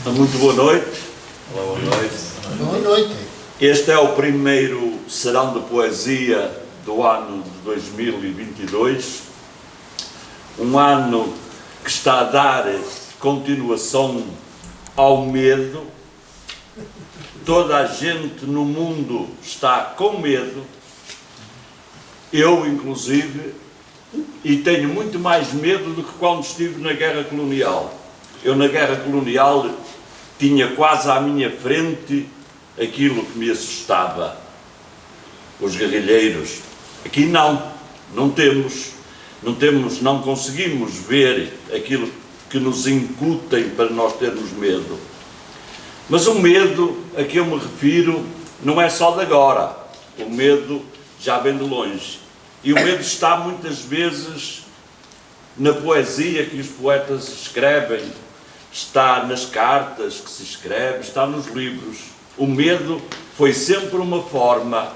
Muito boa noite. Olá, boa noite. Boa noite. Este é o primeiro serão de poesia do ano de 2022. Um ano que está a dar continuação ao medo. Toda a gente no mundo está com medo. Eu, inclusive, e tenho muito mais medo do que quando estive na guerra colonial. Eu, na guerra colonial, tinha quase à minha frente aquilo que me assustava. Os guerrilheiros. Aqui não conseguimos ver aquilo que nos incutem para nós termos medo. Mas o medo a que eu me refiro não é só de agora. O medo já vem de longe. E o medo está muitas vezes na poesia que os poetas escrevem, está nas cartas que se escrevem, está nos livros. O medo foi sempre uma forma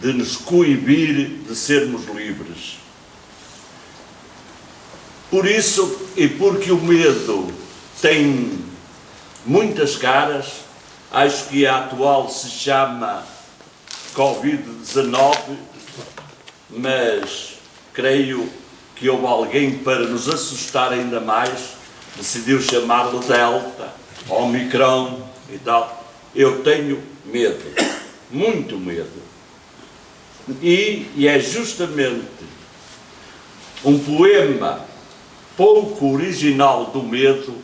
de nos coibir de sermos livres. Por isso, e porque o medo tem muitas caras, acho que a atual se chama Covid-19, mas creio que houve alguém para nos assustar ainda mais, decidiu chamá-lo Delta, Omicron e tal. Eu tenho medo, muito medo. E é justamente um poema pouco original do medo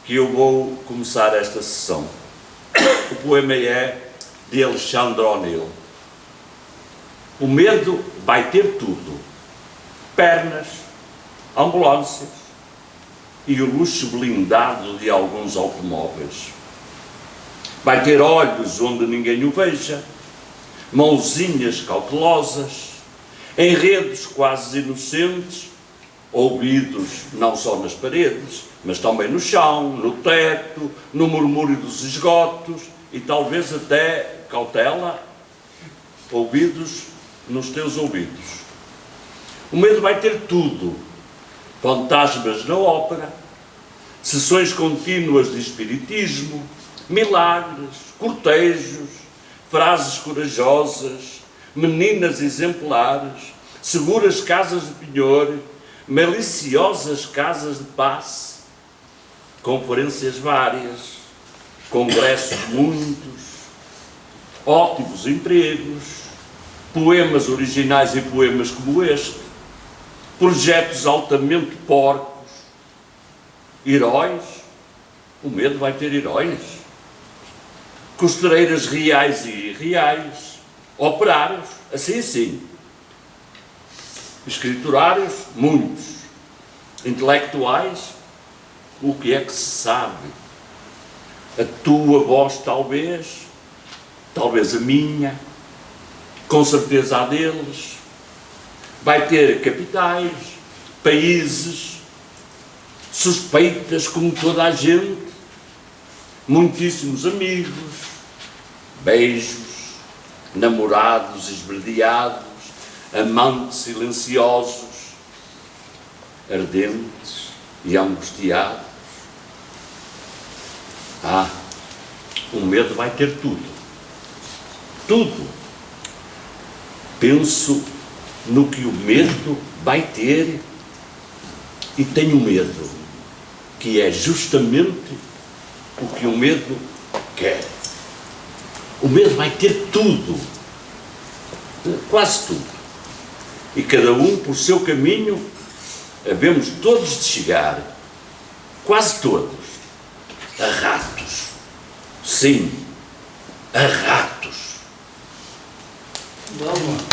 que eu vou começar esta sessão. O poema é de Alexandre O'Neill. O medo vai ter tudo: pernas, ambulâncias e o luxo blindado de alguns automóveis. Vai ter olhos onde ninguém o veja, mãozinhas cautelosas, enredos quase inocentes, ouvidos não só nas paredes, mas também no chão, no teto, no murmúrio dos esgotos e talvez até, cautela, ouvidos nos teus ouvidos. O medo vai ter tudo: fantasmas na ópera, sessões contínuas de espiritismo, milagres, cortejos, frases corajosas, meninas exemplares, seguras casas de penhor, maliciosas casas de passe, conferências várias, congressos muitos, ótimos empregos, poemas originais e poemas como este, projetos altamente porcos, heróis. O medo vai ter heróis, costureiras reais e irreais, operários, assim sim, escriturários, muitos, intelectuais, o que é que se sabe? A tua voz talvez a minha, com certeza a deles. Vai ter capitais, países, suspeitas como toda a gente, muitíssimos amigos, beijos, namorados esverdeados, amantes silenciosos, ardentes e angustiados. O medo vai ter tudo. Tudo. Penso no que o medo vai ter e tenho medo, que é justamente o que o medo quer. O medo vai ter tudo, quase tudo, e cada um por seu caminho havemos todos de chegar, quase todos, a ratos. Sim, a ratos. Vamos.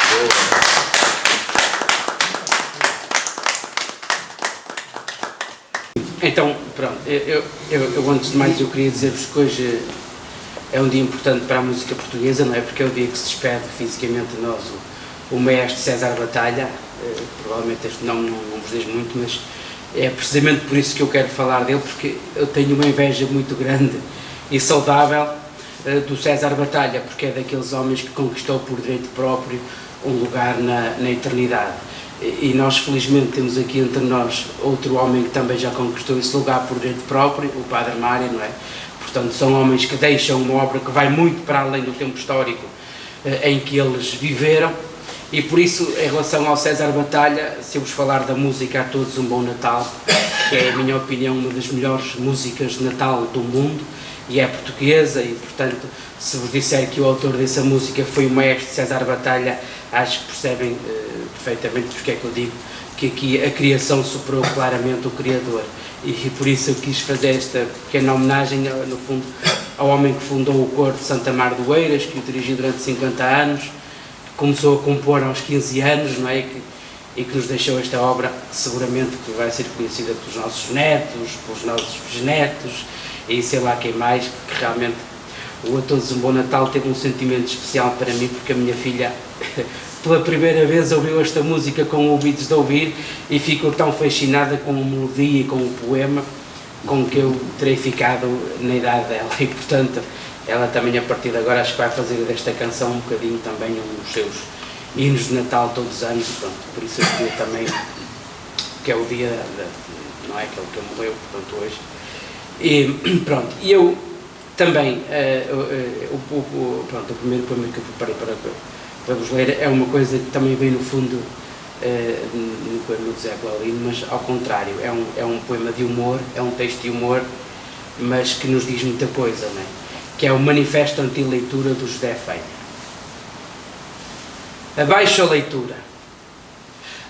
Então, pronto, eu antes de mais eu queria dizer-vos que hoje é um dia importante para a música portuguesa, não é? Porque é o dia que se despede fisicamente de nós o maestro César Batalha. Provavelmente este nome não vos diz muito, mas é precisamente por isso que eu quero falar dele, porque eu tenho uma inveja muito grande e saudável do César Batalha, porque é daqueles homens que conquistou por direito próprio um lugar na eternidade. E nós felizmente temos aqui entre nós outro homem que também já conquistou esse lugar por direito próprio, o Padre Mário, não é? Portanto, são homens que deixam uma obra que vai muito para além do tempo histórico em que eles viveram, e por isso, em relação ao César Batalha, se eu vos falar da música A Todos um Bom Natal, que é, em minha opinião, uma das melhores músicas de Natal do mundo, e é portuguesa, e portanto, se vos disser que o autor dessa música foi o maestro César Batalha, acho que percebem perfeitamente porque é que eu digo que aqui a criação superou claramente o Criador. E por isso eu quis fazer esta pequena homenagem, no fundo, ao homem que fundou o coro de Santa Mar do Eiras, que o dirigiu durante 50 anos, que começou a compor aos 15 anos, não é? E que nos deixou esta obra, que seguramente que vai ser conhecida pelos nossos netos, pelos nossos bisnetos, e sei lá quem mais, porque realmente o A Todos um Bom Natal teve um sentimento especial para mim, porque a minha filha pela primeira vez ouviu esta música com ouvidos de ouvir e ficou tão fascinada com a melodia e com o poema com que eu terei ficado na idade dela, e portanto ela também a partir de agora acho que vai fazer desta canção um bocadinho também um dos seus hinos de Natal todos os anos, pronto, por isso eu queria também, que é o dia não é aquele que morreu, portanto hoje, e pronto, e eu também, pronto, o primeiro poema que eu preparei para vos ler é uma coisa que também vem no fundo no poema do José Claudino, mas ao contrário, é um poema de humor, é um texto de humor, mas que nos diz muita coisa, não é? Que é o Manifesto Anti-Leitura do José Feiner. Abaixo a leitura.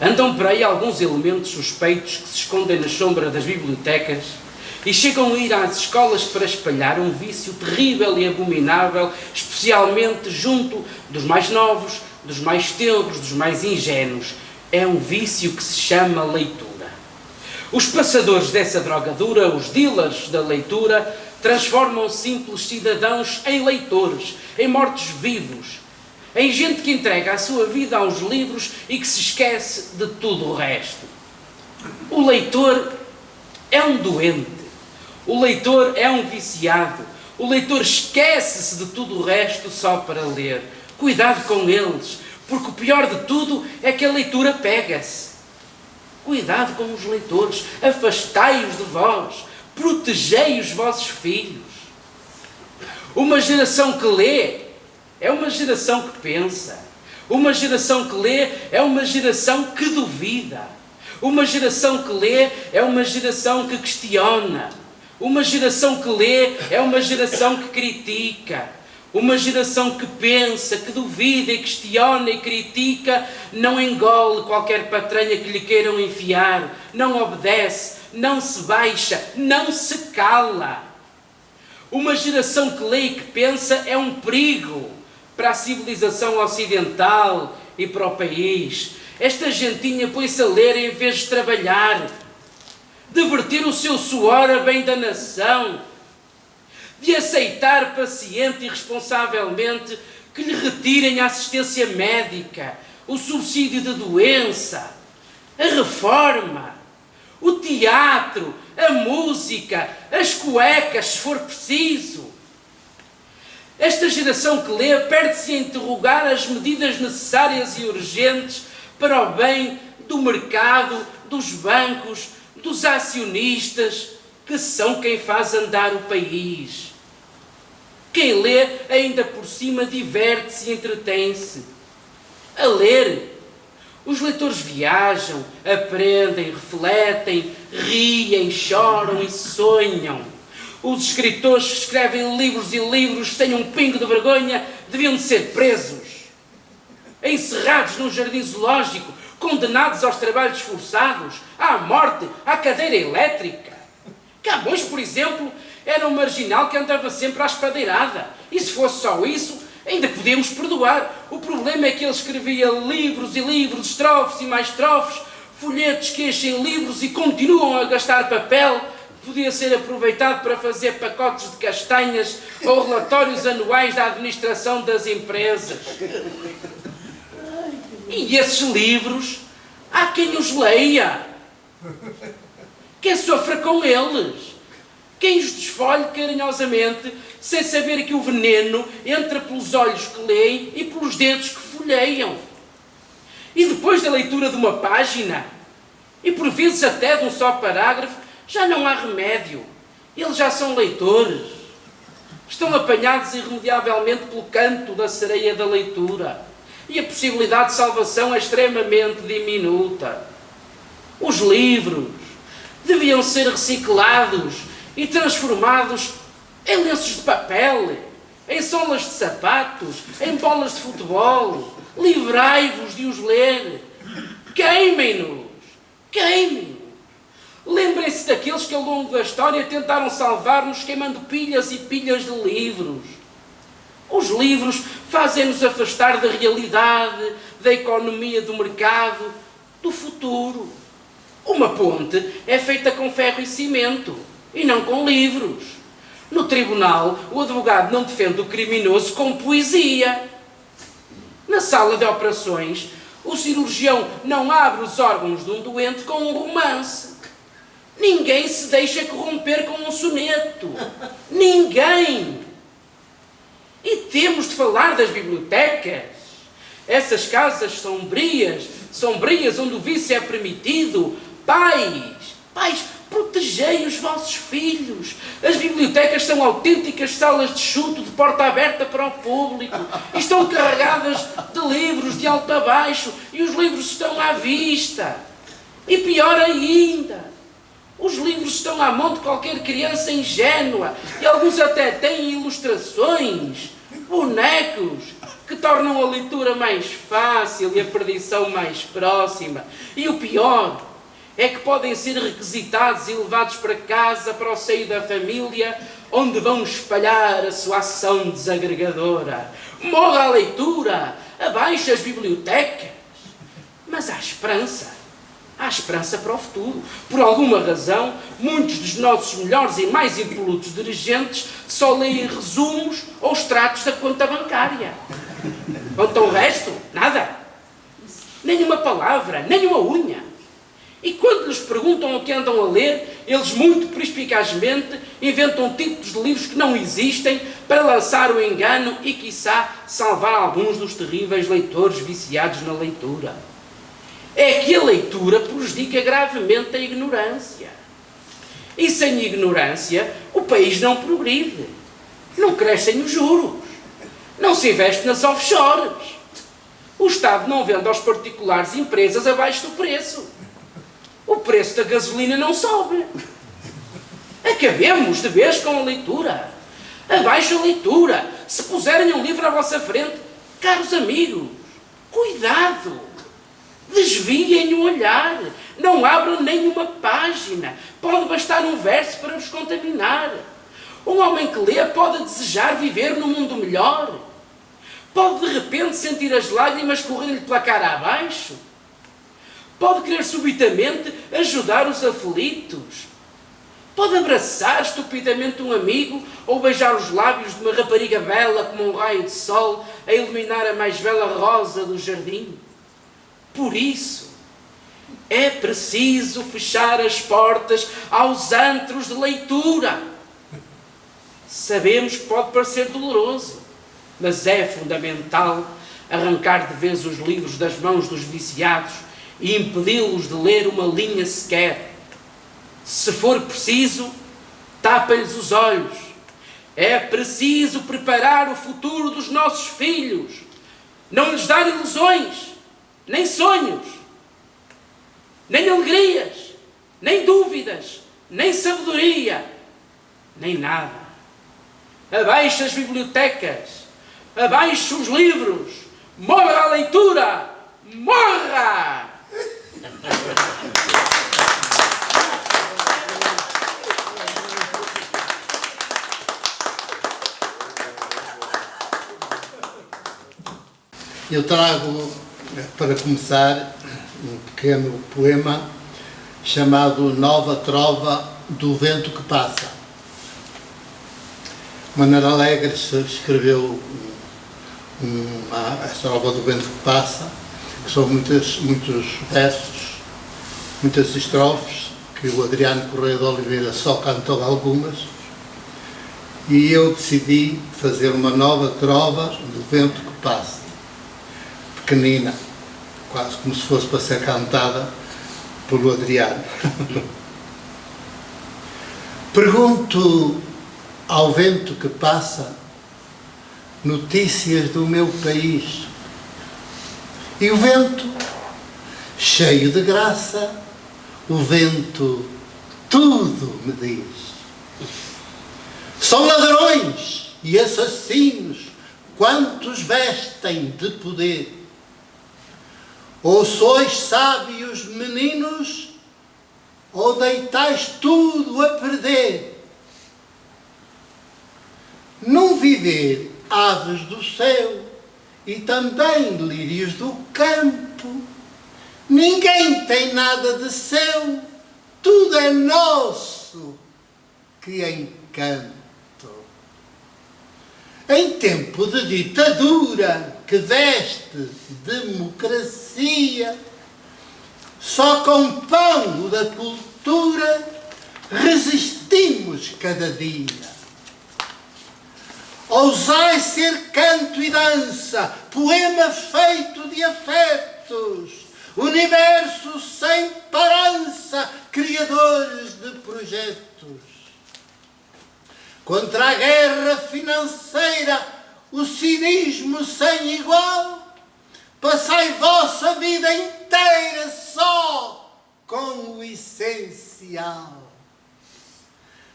Andam por aí alguns elementos suspeitos que se escondem na sombra das bibliotecas e chegam a ir às escolas para espalhar um vício terrível e abominável, especialmente junto dos mais novos, dos mais tenros, dos mais ingênuos. É um vício que se chama leitura. Os passadores dessa droga dura, os dealers da leitura, transformam simples cidadãos em leitores, em mortos-vivos, em gente que entrega a sua vida aos livros e que se esquece de tudo o resto. O leitor é um doente. O leitor é um viciado. O leitor esquece-se de tudo o resto só para ler. Cuidado com eles, porque o pior de tudo é que a leitura pega-se. Cuidado com os leitores, afastai-os de vós, protegei os vossos filhos. Uma geração que lê é uma geração que pensa. Uma geração que lê é uma geração que duvida. Uma geração que lê é uma geração que questiona. Uma geração que lê é uma geração que critica. Uma geração que pensa, que duvida e questiona e critica, não engole qualquer patranha que lhe queiram enfiar, não obedece, não se baixa, não se cala. Uma geração que lê e que pensa é um perigo para a civilização ocidental e para o país. Esta gentinha põe-se a ler em vez de trabalhar, de verter o seu suor a bem da nação, de aceitar paciente e responsavelmente que lhe retirem a assistência médica, o subsídio de doença, a reforma, o teatro, a música, as cuecas, se for preciso. Esta geração que lê perde-se a interrogar as medidas necessárias e urgentes para o bem do mercado, dos bancos, dos acionistas, que são quem faz andar o país. Quem lê, ainda por cima, diverte-se e entretém-se. A ler, os leitores viajam, aprendem, refletem, riem, choram e sonham. Os escritores que escrevem livros e livros sem um pingo de vergonha deviam de ser presos, encerrados num jardim zoológico, condenados aos trabalhos forçados, à morte, à cadeira elétrica. Camões, por exemplo, era um marginal que andava sempre à espadeirada. E se fosse só isso, ainda podíamos perdoar. O problema é que ele escrevia livros e livros, estrofes e mais estrofes, folhetos que enchem livros e continuam a gastar papel, que podia ser aproveitado para fazer pacotes de castanhas ou relatórios anuais da administração das empresas. E esses livros, há quem os leia, quem sofra com eles, quem os desfolhe carinhosamente, sem saber que o veneno entra pelos olhos que leem e pelos dedos que folheiam. E depois da leitura de uma página, e por vezes até de um só parágrafo, já não há remédio. Eles já são leitores. Estão apanhados irremediavelmente pelo canto da sereia da leitura. E a possibilidade de salvação é extremamente diminuta. Os livros deviam ser reciclados e transformados em lenços de papel, em solas de sapatos, em bolas de futebol. Livrai-vos de os ler. Queimem-nos. Queimem-nos. Lembrem-se daqueles que ao longo da história tentaram salvar-nos queimando pilhas e pilhas de livros. Os livros fazem-nos afastar da realidade, da economia do mercado, do futuro. Uma ponte é feita com ferro e cimento, e não com livros. No tribunal, o advogado não defende o criminoso com poesia. Na sala de operações, o cirurgião não abre os órgãos de um doente com um romance. Ninguém se deixa corromper com um soneto. Ninguém. E temos de falar das bibliotecas. Essas casas sombrias onde o vício é permitido. Pais, protegei os vossos filhos. As bibliotecas são autênticas salas de chuto de porta aberta para o público. Estão carregadas de livros de alto a baixo e os livros estão à vista. E pior ainda, os livros estão à mão de qualquer criança ingênua e alguns até têm ilustrações, bonecos, que tornam a leitura mais fácil e a perdição mais próxima. E o pior é que podem ser requisitados e levados para casa, para o seio da família, onde vão espalhar a sua ação desagregadora. Morra a leitura, abaixo as bibliotecas. Mas há esperança. Há esperança para o futuro. Por alguma razão, muitos dos nossos melhores e mais impolutos dirigentes só leem resumos ou extratos da conta bancária. Quanto ao resto, nada. Nenhuma palavra, nenhuma unha. E quando lhes perguntam o que andam a ler, eles muito perspicazmente inventam títulos de livros que não existem para lançar o engano e, quiçá, salvar alguns dos terríveis leitores viciados na leitura. É que a leitura prejudica gravemente a ignorância. E sem ignorância, o país não progride. Não crescem os juros. Não se investe nas offshores. O Estado não vende aos particulares empresas abaixo do preço. O preço da gasolina não sobe. Acabemos de vez com a leitura. Abaixo a leitura. Se puserem um livro à vossa frente, caros amigos, cuidado. Desviem o olhar. Não abram nenhuma página. Pode bastar um verso para vos contaminar. Um homem que lê pode desejar viver num mundo melhor. Pode de repente sentir as lágrimas correndo-lhe pela cara abaixo. Pode querer subitamente ajudar os aflitos. Pode abraçar estupidamente um amigo ou beijar os lábios de uma rapariga bela como um raio de sol a iluminar a mais bela rosa do jardim. Por isso, é preciso fechar as portas aos antros de leitura. Sabemos que pode parecer doloroso, mas é fundamental arrancar de vez os livros das mãos dos viciados e impedi-los de ler uma linha sequer. Se for preciso, tapem-lhes os olhos. É preciso preparar o futuro dos nossos filhos. Não lhes dar ilusões, nem sonhos, nem alegrias, nem dúvidas, nem sabedoria, nem nada. Abaixo as bibliotecas, abaixo os livros, morra a leitura, morra! Eu trago, para começar, um pequeno poema chamado Nova Trova do Vento que Passa. Manuel Alegres escreveu a trova do Vento que Passa, que são muitos versos, muitas estrofes, que o Adriano Correia de Oliveira só cantou algumas, e eu decidi fazer uma nova trova do Vento que Passa, pequenina, quase como se fosse para ser cantada pelo Adriano. Pergunto ao vento que passa notícias do meu país. E o vento, cheio de graça, o vento tudo me diz. São ladrões e assassinos quantos vestem de poder. Ou sois sábios meninos, ou deitais tudo a perder. Não viver aves do céu e também lírios do campo. Ninguém tem nada de seu, tudo é nosso, que encanto. Em tempo de ditadura que veste democracia, só com pão da cultura resistimos cada dia. Ousai ser canto e dança, poema feito de afetos, universo sem parança, criadores de projetos. Contra a guerra financeira, o cinismo sem igual, passai vossa vida inteira só com o essencial.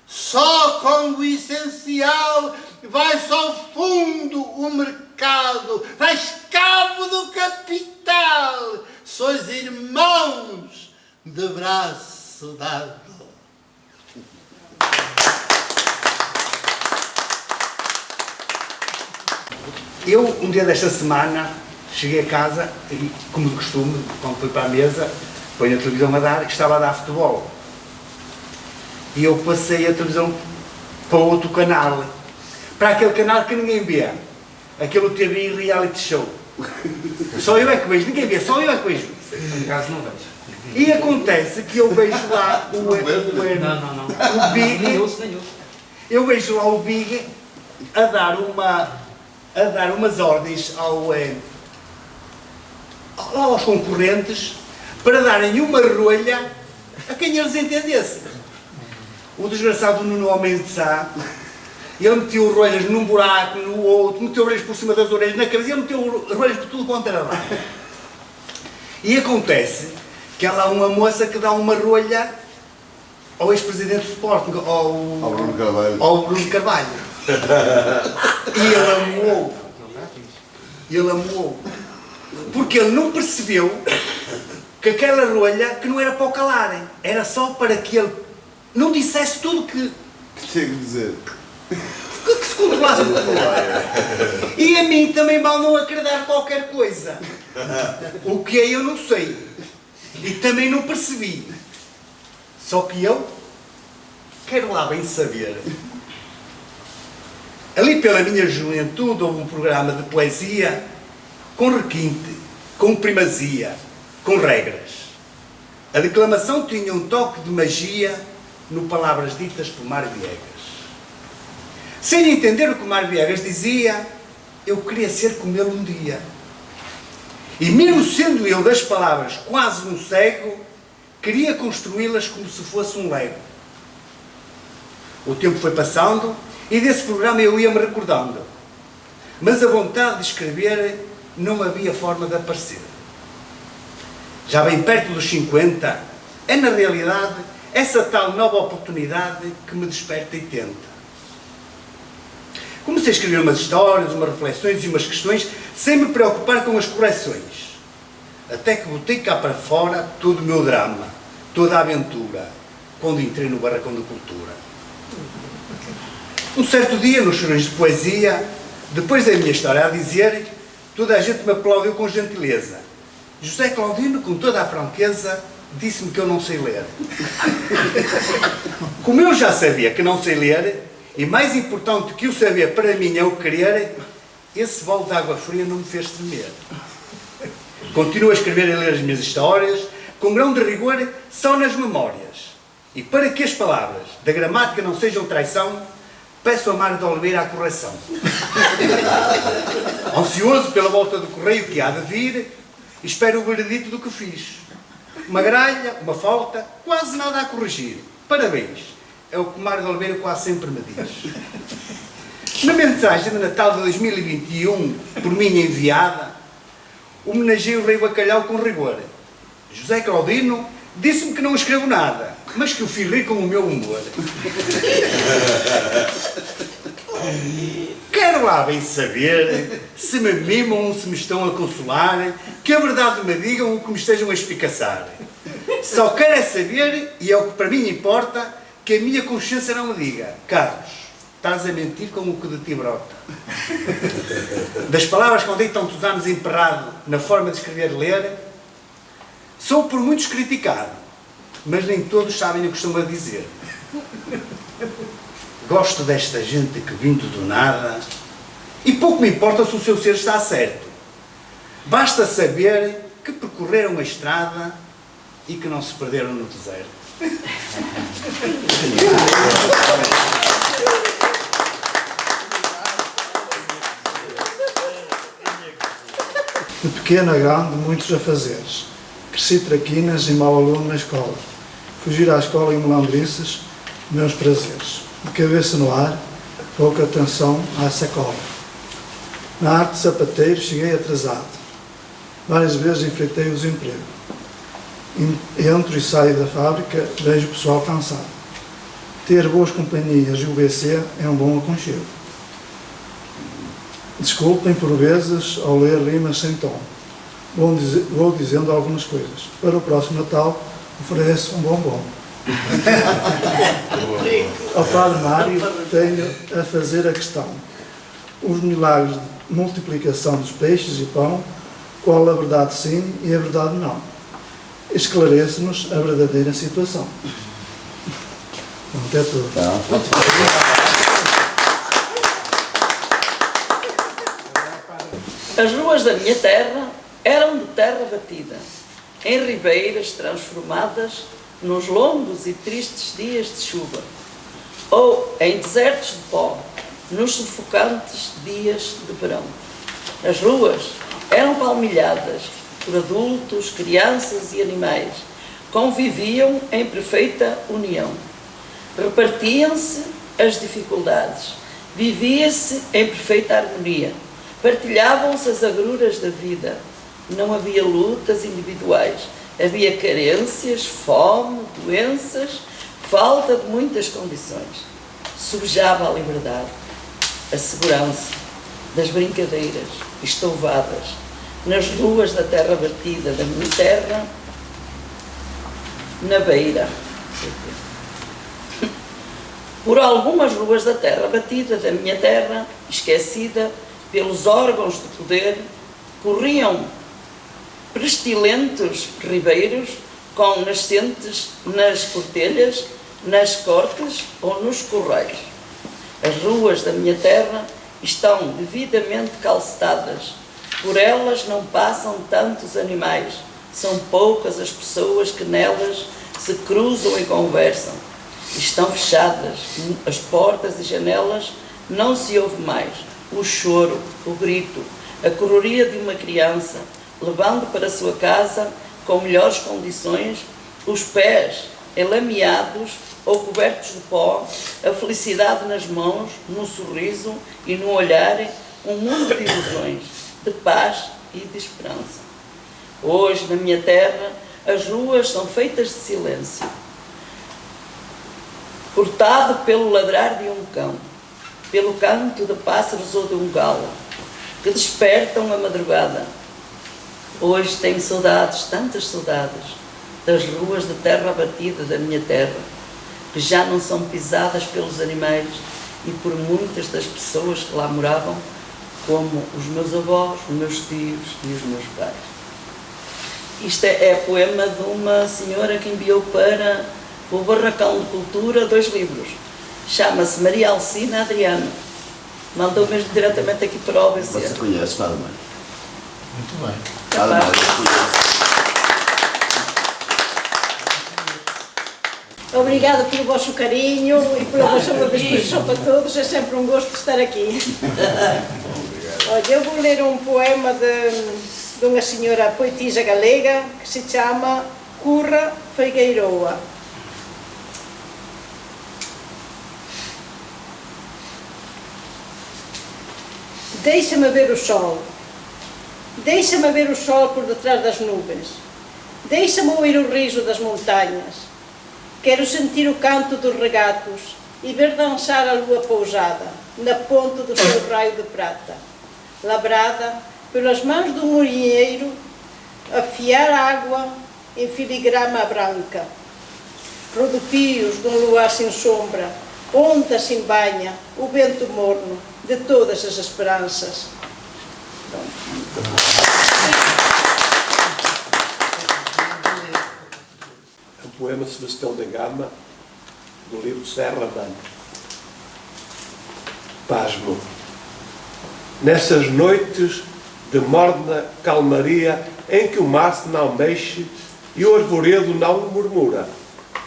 Só com o essencial vais ao fundo o mercado, vais cabo do capital, sois irmãos de braço dado. Eu, um dia desta semana, cheguei a casa e, como de costume, quando fui para a mesa, ponho a televisão a dar, que estava a dar futebol. E eu passei a televisão para outro canal, para aquele canal que ninguém vê, aquele TV reality show. Só eu é que vejo, ninguém vê, só eu é que vejo. No caso não vejo. E acontece que eu vejo lá o Big, Nem ouço. eu vejo lá o Big a dar umas ordens aos concorrentes para darem uma rolha a quem eles entendessem. O desgraçado Nuno Homem de Sá, ele meteu rolhas num buraco, no outro, meteu rolhas por cima das orelhas, na cabeça, ele meteu rolhas por tudo quanto era lá. E acontece que há lá uma moça que dá uma rolha ao ex-presidente do Sporting, ao Bruno Carvalho. E ele amou. Porque ele não percebeu que aquela rolha que não era para o calarem, era só para que ele não dissesse tudo que tinha que dizer. Que se controlasse. E a mim também mandam acreditar qualquer coisa. O que é eu não sei. E também não percebi. Só que eu quero lá bem saber. Ali pela minha juventude houve um programa de poesia com requinte, com primazia, com regras. A declamação tinha um toque de magia no palavras ditas por Mário Viegas. Sem entender o que Mário Viegas dizia, eu queria ser como ele um dia. E mesmo sendo eu das palavras quase um cego, queria construí-las como se fosse um lego. O tempo foi passando e desse programa eu ia-me recordando. Mas a vontade de escrever não havia forma de aparecer. Já bem perto dos 50, é na realidade essa tal nova oportunidade que me desperta e tenta. Comecei a escrever umas histórias, umas reflexões e umas questões sem me preocupar com as correções. Até que botei cá para fora todo o meu drama, toda a aventura, quando entrei no Barracão de Cultura. Um certo dia, nos Chorões de Poesia, depois da minha história a dizer, toda a gente me aplaudiu com gentileza. José Claudino, com toda a franqueza, disse-me que eu não sei ler. Como eu já sabia que não sei ler, e mais importante que o saber para mim é o querer, esse balde de água fria não me fez temer. Continuo a escrever e ler as minhas histórias, com grão de rigor, só nas memórias. E para que as palavras da gramática não sejam traição, peço a Mário de Oliveira a correção. Ansioso pela volta do correio que há de vir, e espero o veredito do que fiz. Uma gralha, uma falta, quase nada a corrigir. Parabéns. É o que o Mário de Oliveira quase sempre me diz. Na mensagem de Natal de 2021, por mim enviada, homenageei o Rei Bacalhau com rigor. José Claudino disse-me que não escrevo nada, mas que o fiz rir com o meu humor. Quero lá bem saber se me mimam ou se me estão a consolar, que a verdade me digam ou que me estejam a espicaçar. Só quero é saber, e é o que para mim importa, que a minha consciência não me diga: Carlos, estás a mentir com o que de ti brota. Das palavras que andei tantos anos emperrado na forma de escrever e ler, sou por muitos criticado, mas nem todos sabem o que estou a dizer. Gosto desta gente que vindo do nada, e pouco me importa se o seu ser está certo. Basta saber que percorreram a estrada e que não se perderam no deserto. De pequeno a grande, muitos afazeres. Cresci traquinas e mau aluno na escola. Fugir à escola em melandriças, meus prazeres. De cabeça no ar, pouca atenção à sacola. Na arte de sapateiro cheguei atrasado. Várias vezes enfrentei o desemprego. Entro e saio da fábrica, vejo o pessoal cansado. Ter boas companhias e o BC é um bom aconchego. Desculpem por vezes ao ler rimas sem tom. Vou dizendo algumas coisas. Para o próximo Natal ofereço um bombom. Ao Padre Mário tenho a fazer a questão: os milagres de multiplicação dos peixes e pão, qual a verdade sim e a verdade não. Esclarece-nos a verdadeira situação. Pronto, é tudo. As ruas da minha terra eram de terra batida, em ribeiras transformadas nos longos e tristes dias de chuva, ou em desertos de pó, nos sufocantes dias de verão. As ruas eram palmilhadas por adultos, crianças e animais, conviviam em perfeita união. Repartiam-se as dificuldades, vivia-se em perfeita harmonia, partilhavam-se as agruras da vida, não havia lutas individuais, havia carências, fome, doenças, falta de muitas condições. Subjava a liberdade, a segurança das brincadeiras estouvadas nas ruas da terra batida da minha terra, na beira. Por algumas ruas da terra batida da minha terra, esquecida pelos órgãos de poder, corriam pestilentos ribeiros com nascentes nas portelhas, nas cortes ou nos correios. As ruas da minha terra estão devidamente calçadas, por elas não passam tantos animais, são poucas as pessoas que nelas se cruzam e conversam. Estão fechadas as portas e janelas, não se ouve mais o choro, o grito, a correria de uma criança, levando para a sua casa, com melhores condições, os pés enlameados ou cobertos de pó, a felicidade nas mãos, no sorriso e no olhar, um mundo de ilusões, de paz e de esperança. Hoje, na minha terra, as ruas são feitas de silêncio, cortado pelo ladrar de um cão, pelo canto de pássaros ou de um galo, que despertam a madrugada. Hoje tenho saudades, tantas saudades, das ruas de terra batida da minha terra, que já não são pisadas pelos animais e por muitas das pessoas que lá moravam, como os meus avós, os meus tios e os meus pais. Isto é poema de uma senhora que enviou para o Barracão de Cultura 2 livros. Chama-se Maria Alcina Adriano. Mandou mesmo diretamente aqui para o OBC. Você conhece, Padre Mário? Muito bem. Padre Mário, conhece. Obrigada pelo vosso carinho e pela vossa disposição para todos. É sempre um gosto estar aqui. Olha, eu vou ler um poema de unha señora poetisa galega que se chama Curra Feigueiroa. Deixa-me ver o sol. Deixa-me ver o sol por detrás das nuvens. Deixa-me ouvir o riso das montanhas. Quero sentir o canto dos regatos e ver dançar a lua pousada na ponta do seu raio de prata, labrada pelas mãos do moinheiro, afiar água em filigrama branca. Rodopios de um luar sem sombra, onde se embanha o vento morno de todas as esperanças. É um poema de Sebastião da Gama, do livro Serra Mano. Pasmo. Nessas noites de morna calmaria em que o mar se não mexe e o arvoredo não murmura,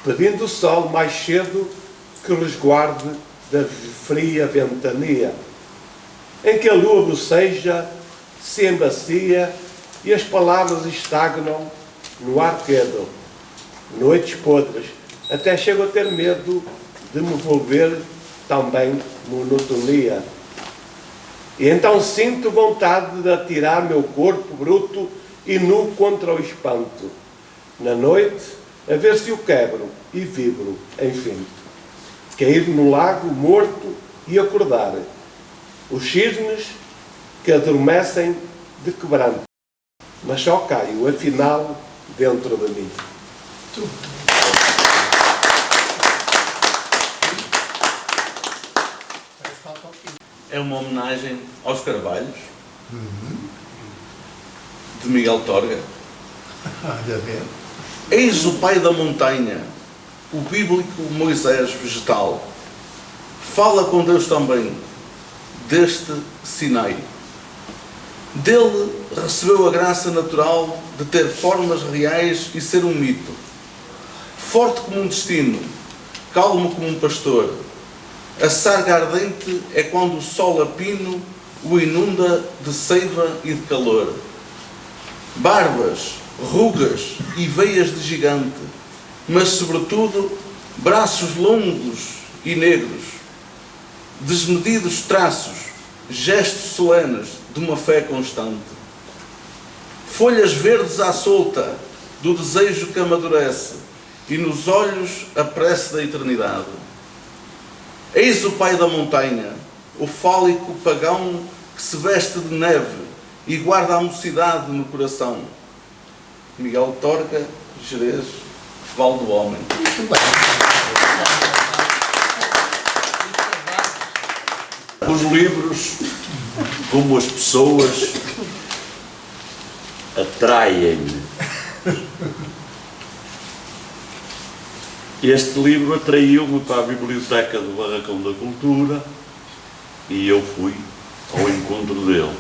pedindo o sol mais cedo que resguarde da fria ventania, em que a lua boceja, se embacia e as palavras estagnam no ar quedo. Noites podres, até chego a ter medo de me volver também monotonia. E então sinto vontade de atirar meu corpo bruto e nu contra o espanto. Na noite, a ver se o quebro e vibro, enfim. Cair no lago morto e acordar. Os cisnes que adormecem de quebranto. Mas só caio, afinal, dentro de mim. É uma homenagem aos Carvalhos, de Miguel Torga. Eis o pai da montanha, o bíblico Moisés vegetal. Fala com Deus também, deste Sinai. Dele recebeu a graça natural de ter formas reais e ser um mito. Forte como um destino, calmo como um pastor. A sarga ardente é quando o sol a pino o inunda de seiva e de calor. Barbas, rugas e veias de gigante, mas sobretudo braços longos e negros, desmedidos traços, gestos solenes de uma fé constante. Folhas verdes à solta do desejo que amadurece e nos olhos a prece da eternidade. Eis o pai da montanha, o fálico pagão que se veste de neve e guarda a mocidade no coração. Miguel Torga, Jerez, Val do Homem. Os livros, como as pessoas, atraem-me. Este livro atraiu-me para a biblioteca do Barracão da Cultura e eu fui ao encontro dele.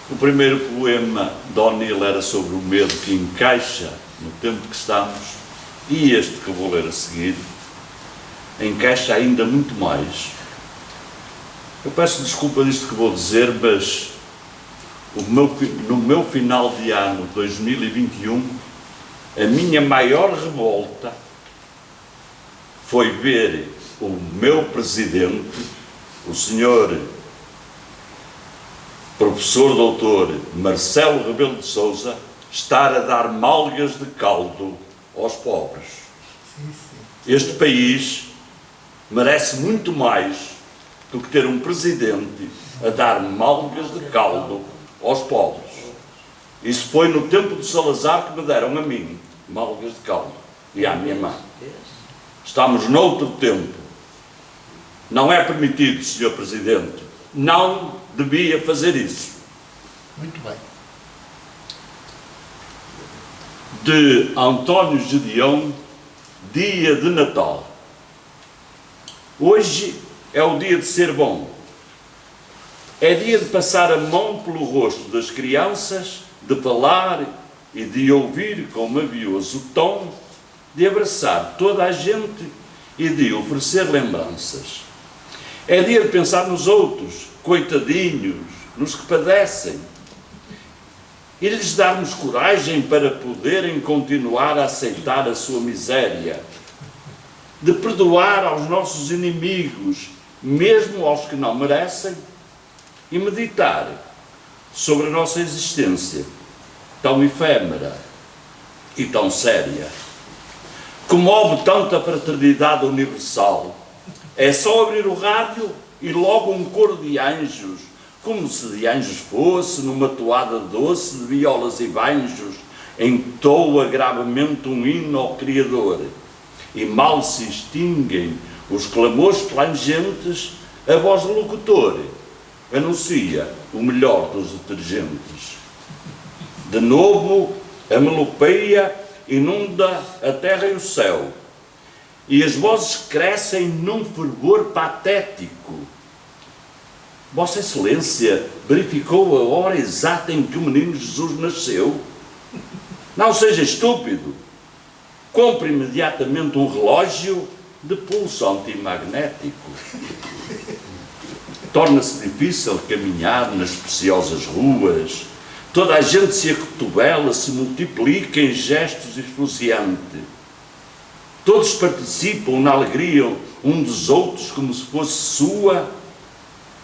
O primeiro poema de O'Neill era sobre o medo que encaixa no tempo que estamos, e este que vou ler a seguir encaixa ainda muito mais. Eu peço desculpa disto que vou dizer, mas no meu final de ano 2021, a minha maior revolta foi ver o meu presidente, o senhor professor doutor Marcelo Rebelo de Sousa, estar a dar malgas de caldo aos pobres. Este país merece muito mais do que ter um presidente a dar malgas de caldo aos pobres. Isso foi no tempo de Salazar que me deram a mim malgas de caldo e à minha mãe. Estamos noutro tempo. Não é permitido, Sr. Presidente. Não devia fazer isso. Muito bem. De António Gedeão, dia de Natal. Hoje é o dia de ser bom. É dia de passar a mão pelo rosto das crianças, de falar e de ouvir com mavioso tom, de abraçar toda a gente e de oferecer lembranças. É dia de pensar nos outros, coitadinhos, nos que padecem, e lhes darmos coragem para poderem continuar a aceitar a sua miséria, de perdoar aos nossos inimigos, mesmo aos que não merecem, e meditar sobre a nossa existência, tão efêmera e tão séria. Comove tanto a fraternidade universal. É só abrir o rádio e logo um coro de anjos, como se de anjos fosse, numa toada doce de violas e banjos, entoa gravemente um hino ao Criador. E mal se extinguem os clamores plangentes, a voz do locutor anuncia o melhor dos detergentes. De novo, a melopeia inunda a terra e o céu, e as vozes crescem num fervor patético. Vossa Excelência verificou a hora exata em que o menino Jesus nasceu? Não seja estúpido. Compre imediatamente um relógio de pulso antimagnético. Torna-se difícil caminhar nas preciosas ruas. Toda a gente se acotovela, se multiplica em gestos esfuziantes. Todos participam na alegria um dos outros como se fosse sua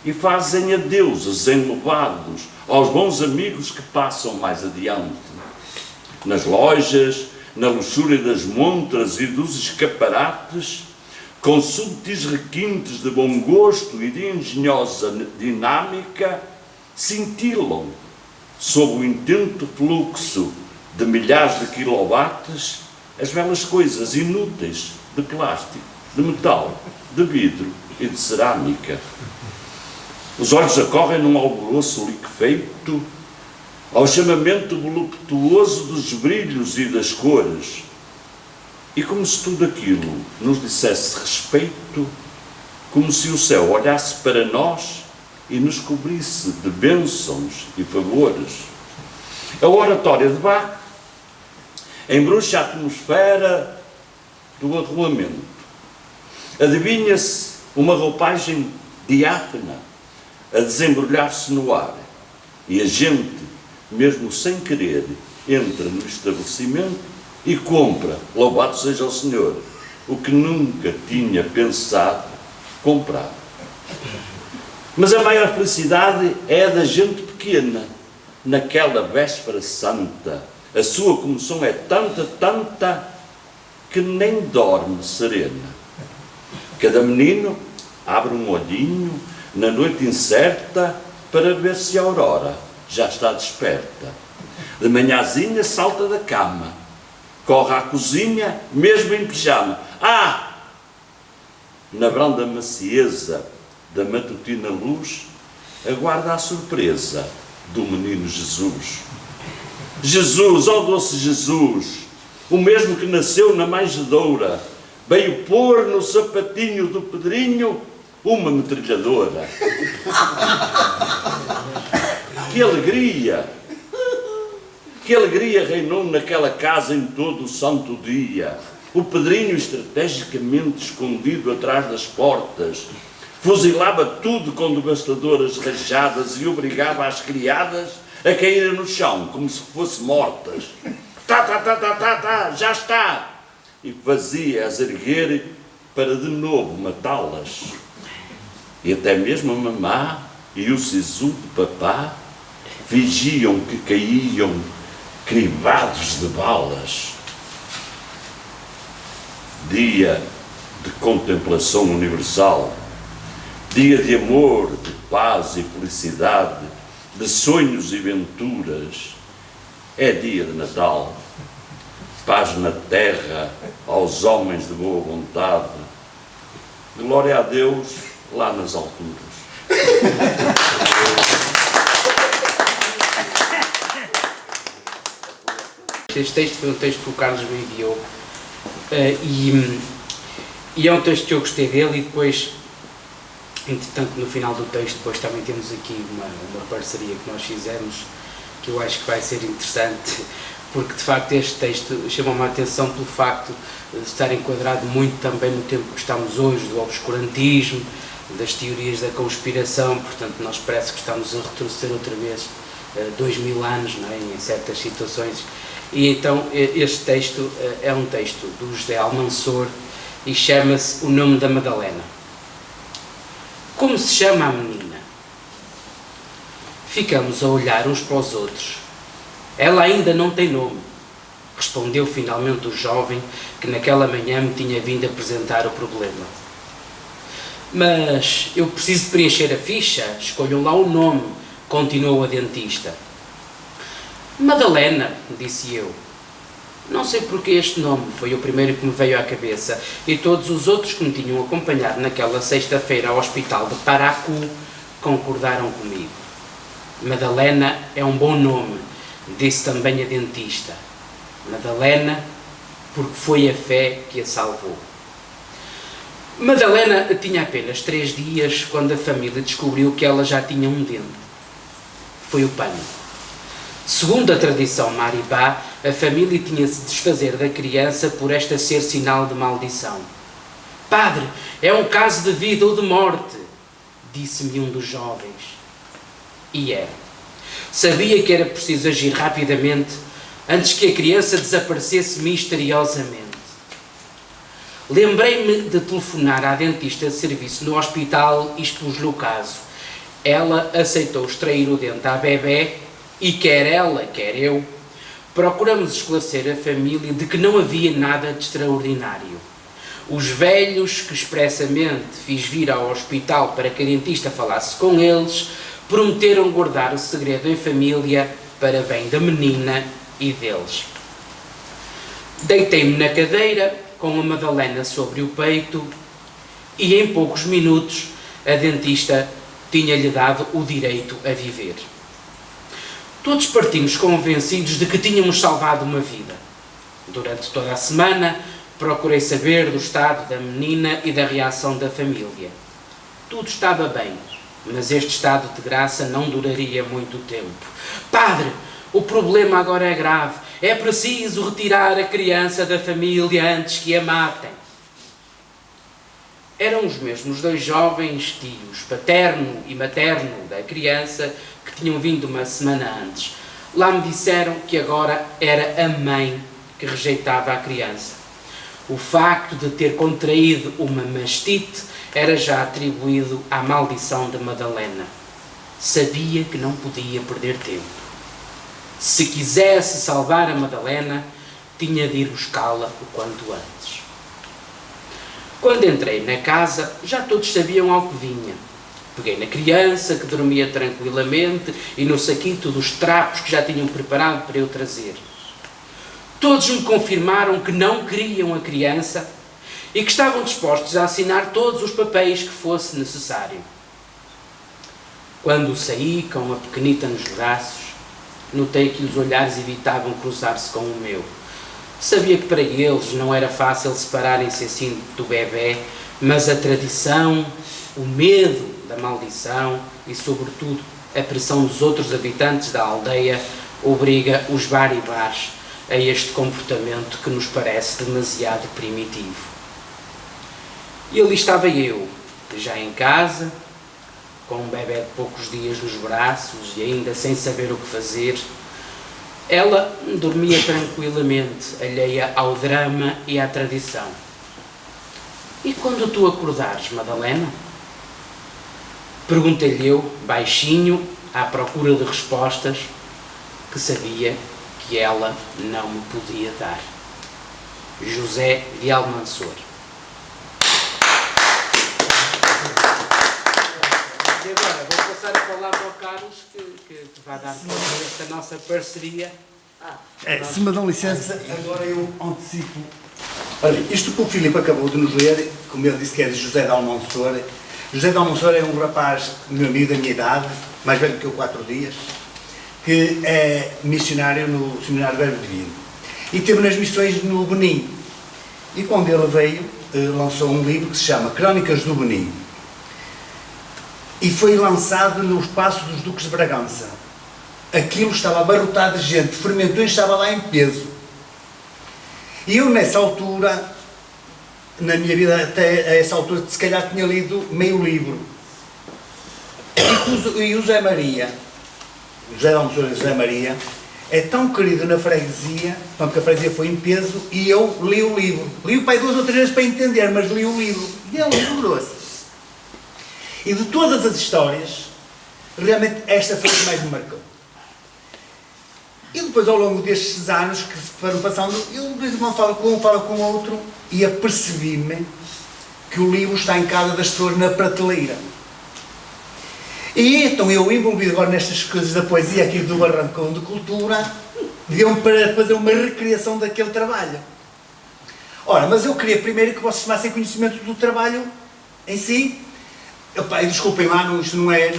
e fazem adeuses enlevados aos bons amigos que passam mais adiante. Nas lojas, na luxúria das montras e dos escaparates, com subtis requintes de bom gosto e de engenhosa dinâmica, cintilam, sob o intento fluxo de milhares de quilowatts, as belas coisas inúteis de plástico, de metal, de vidro e de cerâmica. Os olhos acorrem num alvoroço liquefeito ao chamamento voluptuoso dos brilhos e das cores, e como se tudo aquilo nos dissesse respeito, como se o céu olhasse para nós e nos cobrisse de bênçãos e favores. A oratória de Bach embruxa a atmosfera do arruamento. Adivinha-se uma roupagem diáfana a desembrulhar-se no ar, e a gente, mesmo sem querer, entra no estabelecimento e compra, louvado seja o Senhor, o que nunca tinha pensado comprar. Mas a maior felicidade é a da gente pequena, naquela véspera santa. A sua comoção é tanta, tanta, que nem dorme serena. Cada menino abre um olhinho na noite incerta para ver se a aurora já está desperta. De manhãzinha salta da cama, corre à cozinha, mesmo em pijama. Na branda macieza da matutina luz, aguarda a surpresa do menino Jesus. Jesus, ó doce Jesus, o mesmo que nasceu na manjedoura, veio pôr no sapatinho do Pedrinho uma metralhadora. Que alegria! Que alegria reinou naquela casa em todo o santo dia. O Pedrinho, estrategicamente escondido atrás das portas, fuzilava tudo com devastadoras rajadas e obrigava as criadas a caírem no chão como se fossem mortas. Já está! E fazia-as erguer para de novo matá-las. E até mesmo a mamá e o sisu de papá fingiam que caíam crivados de balas. Dia de contemplação universal, dia de amor, de paz e felicidade, de sonhos e venturas. É dia de Natal, paz na terra aos homens de boa vontade. Glória a Deus lá nas alturas. Este texto foi um texto que o Carlos me enviou e é um texto que eu gostei dele, e depois, entretanto, no final do texto, depois também temos aqui uma parceria que nós fizemos, que eu acho que vai ser interessante, porque de facto este texto chama-me a atenção pelo facto de estar enquadrado muito também no tempo que estamos hoje, do obscurantismo, das teorias da conspiração. Portanto, nós parece que estamos a retroceder outra vez 2000 anos, não é? Em certas situações. E então este texto é um texto do José Almanzor e chama-se O Nome da Madalena. Como se chama a menina? Ficamos a olhar uns para os outros. Ela ainda não tem nome, respondeu finalmente o jovem que naquela manhã me tinha vindo apresentar o problema. Mas eu preciso de preencher a ficha, escolham lá o nome, continuou a dentista. Madalena, disse eu. Não sei porque este nome foi o primeiro que me veio à cabeça e todos os outros que me tinham acompanhado naquela sexta-feira ao hospital de Paracu concordaram comigo. Madalena é um bom nome, disse também a dentista. Madalena, porque foi a fé que a salvou. Madalena tinha apenas 3 dias quando a família descobriu que ela já tinha um dente. Foi o pânico. Segundo a tradição maribá, a família tinha-se de desfazer da criança por esta ser sinal de maldição. Padre, é um caso de vida ou de morte, disse-me um dos jovens. E era. Sabia que era preciso agir rapidamente antes que a criança desaparecesse misteriosamente. Lembrei-me de telefonar à dentista de serviço no hospital e expus-lhe o caso. Ela aceitou extrair o dente à bebé e quer ela, quer eu, procuramos esclarecer a família de que não havia nada de extraordinário. Os velhos, que expressamente fiz vir ao hospital para que a dentista falasse com eles, prometeram guardar o segredo em família para bem da menina e deles. Deitei-me na cadeira, com a Madalena sobre o peito, e em poucos minutos a dentista tinha-lhe dado o direito a viver. Todos partimos convencidos de que tínhamos salvado uma vida. Durante toda a semana, procurei saber do estado da menina e da reação da família. Tudo estava bem, mas este estado de graça não duraria muito tempo. Padre, o problema agora é grave. É preciso retirar a criança da família antes que a matem. Eram os mesmos 2 jovens tios, paterno e materno da criança, que tinham vindo uma semana antes. Lá me disseram que agora era a mãe que rejeitava a criança. O facto de ter contraído uma mastite era já atribuído à maldição de Madalena. Sabia que não podia perder tempo. Se quisesse salvar a Madalena, tinha de ir buscá-la o quanto antes. Quando entrei na casa, já todos sabiam ao que vinha. Peguei na criança, que dormia tranquilamente, e no saquito dos trapos que já tinham preparado para eu trazer. Todos me confirmaram que não queriam a criança e que estavam dispostos a assinar todos os papéis que fosse necessário. Quando saí com a pequenita nos braços, notei que os olhares evitavam cruzar-se com o meu. Sabia que para eles não era fácil separarem-se assim do bebê, mas a tradição, o medo da maldição e, sobretudo, a pressão dos outros habitantes da aldeia obriga os baribás a este comportamento que nos parece demasiado primitivo. E ali estava eu, já em casa, com um bebê de poucos dias nos braços e ainda sem saber o que fazer. Ela dormia tranquilamente, alheia ao drama e à tradição. E quando tu acordares, Madalena? Perguntei-lhe eu, baixinho, à procura de respostas, que sabia que ela não me podia dar. José de Almanzor. E agora vou passar a palavra ao Carlos, que vai dar conta desta nossa parceria. Se me dão licença, agora eu antecipo. Olha, isto que o Filipe acabou de nos ler, como ele disse que é de José de Almanzor. José de Almanzor é um rapaz, meu amigo da minha idade, mais velho que eu 4 dias, que é missionário no Seminário Verbo Divino. E esteve nas missões no Benin. E quando ele veio, lançou um livro que se chama Crónicas do Benin. E foi lançado no Espaço dos Duques de Bragança. Aquilo estava abarrotado de gente, Fermentões estava lá em peso. E eu, nessa altura, na minha vida, até a essa altura, se calhar tinha lido meio livro. E o Zé Maria José de Almofora José Maria, é tão querido na freguesia, porque a freguesia foi em peso, e eu li o livro. Li o pai 2 ou 3 vezes para entender, mas li o livro. E ele lembrou-se. E de todas as histórias, realmente esta foi a que mais me marcou. E depois, ao longo destes anos que se foram passando, eu de vez em quando falo com um, falo com o outro, e apercebi-me que o livro está em casa das pessoas na prateleira. E então eu, envolvido agora nestas coisas da poesia aqui do Barrancão de Cultura, deu-me para fazer uma recriação daquele trabalho. Ora, mas eu queria primeiro que vocês tomassem conhecimento do trabalho em si. Epá, desculpem lá, isto não é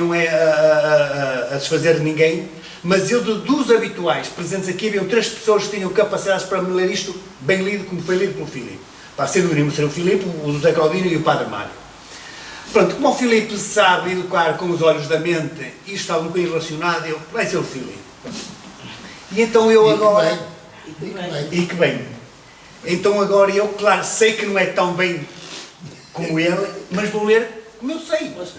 a desfazer de ninguém, mas eu, dos habituais presentes aqui, haviam 3 pessoas que tinham capacidades para me ler isto bem lido, como foi lido pelo Filipe. Para ser o mínimo, ser o Filipe, o José Claudino e o Padre Mário. Pronto, como o Filipe sabe educar com os olhos da mente, isto está um bocadinho relacionado, vai ser o Filipe. E então eu agora... E que bem. Então agora eu, claro, sei que não é tão bem como ele, mas vou ler como eu sei. Mas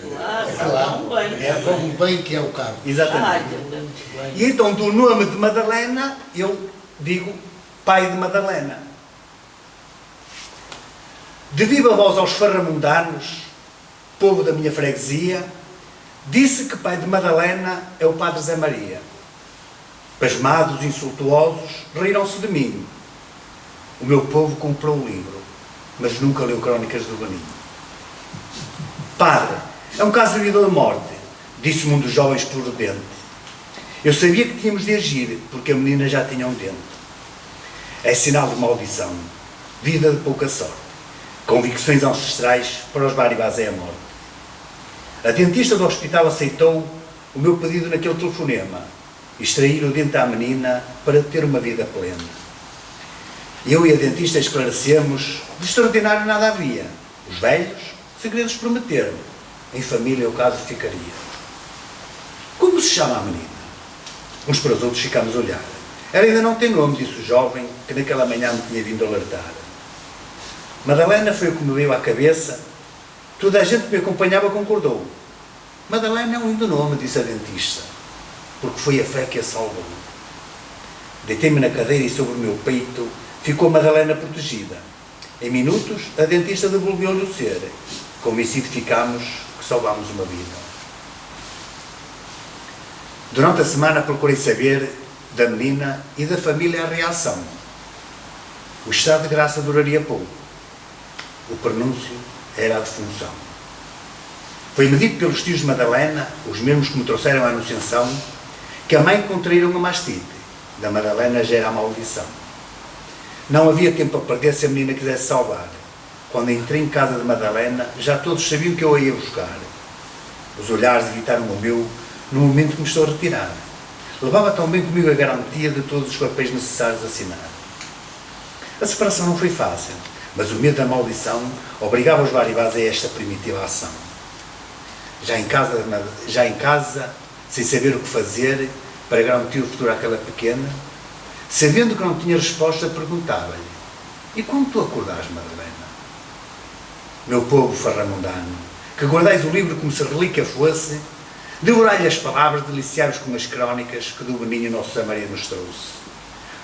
claro, É como bem que é o cargo. Exatamente. E então do nome de Madalena, eu digo pai de Madalena. De viva voz aos farramundanos, povo da minha freguesia, disse que pai de Madalena é o Padre Zé Maria. Pasmados, insultuosos, riram-se de mim. O meu povo comprou o livro, mas nunca leu Crónicas do Baninho. Padre, é um caso de vida ou de morte, disse-me um dos jovens prudente. Eu sabia que tínhamos de agir, porque a menina já tinha um dente. É sinal de maldição, vida de pouca sorte, convicções ancestrais para os baribás é a morte. A dentista do hospital aceitou o meu pedido naquele telefonema, extrair o dente à menina para ter uma vida plena. Eu e a dentista esclarecemos, de extraordinário nada havia. Os velhos, segredos prometeram, em família o caso ficaria. Como se chama a menina? Uns para os outros ficámos a olhar. Ela ainda não tem nome, disse o jovem, que naquela manhã me tinha vindo alertar. Madalena foi o que me veio à cabeça. Toda a gente que me acompanhava concordou. Madalena é um lindo nome, disse a dentista, porque foi a fé que a salvou. Deitei-me na cadeira e sobre o meu peito ficou Madalena protegida. Em minutos, a dentista devolveu-lhe o ser. Convencido ficámos que salvámos uma vida. Durante a semana procurei saber da menina e da família a reação. O estado de graça duraria pouco. O prenúncio era a defunção. Foi-me dito pelos tios de Madalena, os mesmos que me trouxeram a anunciação, que a mãe contraíra uma mastite. Da Madalena já era a maldição. Não havia tempo a perder se a menina quisesse salvar. Quando entrei em casa de Madalena, já todos sabiam que eu a ia buscar. Os olhares evitaram o meu no momento que me estou a retirar. Levava tão bem comigo a garantia de todos os papéis necessários a assinar. A separação não foi fácil, mas o medo da maldição obrigava os baribás a esta primitiva ação. Já em casa, sem saber o que fazer para garantir o futuro àquela pequena, sabendo que não tinha resposta, perguntava-lhe: e quando tu acordares, Madalena? Meu povo farramundano, que guardais o livro como se relíquia fosse, devorai-lhe as palavras, deliciai-vos com as crónicas que do Beninho nosso Zé Maria nos trouxe.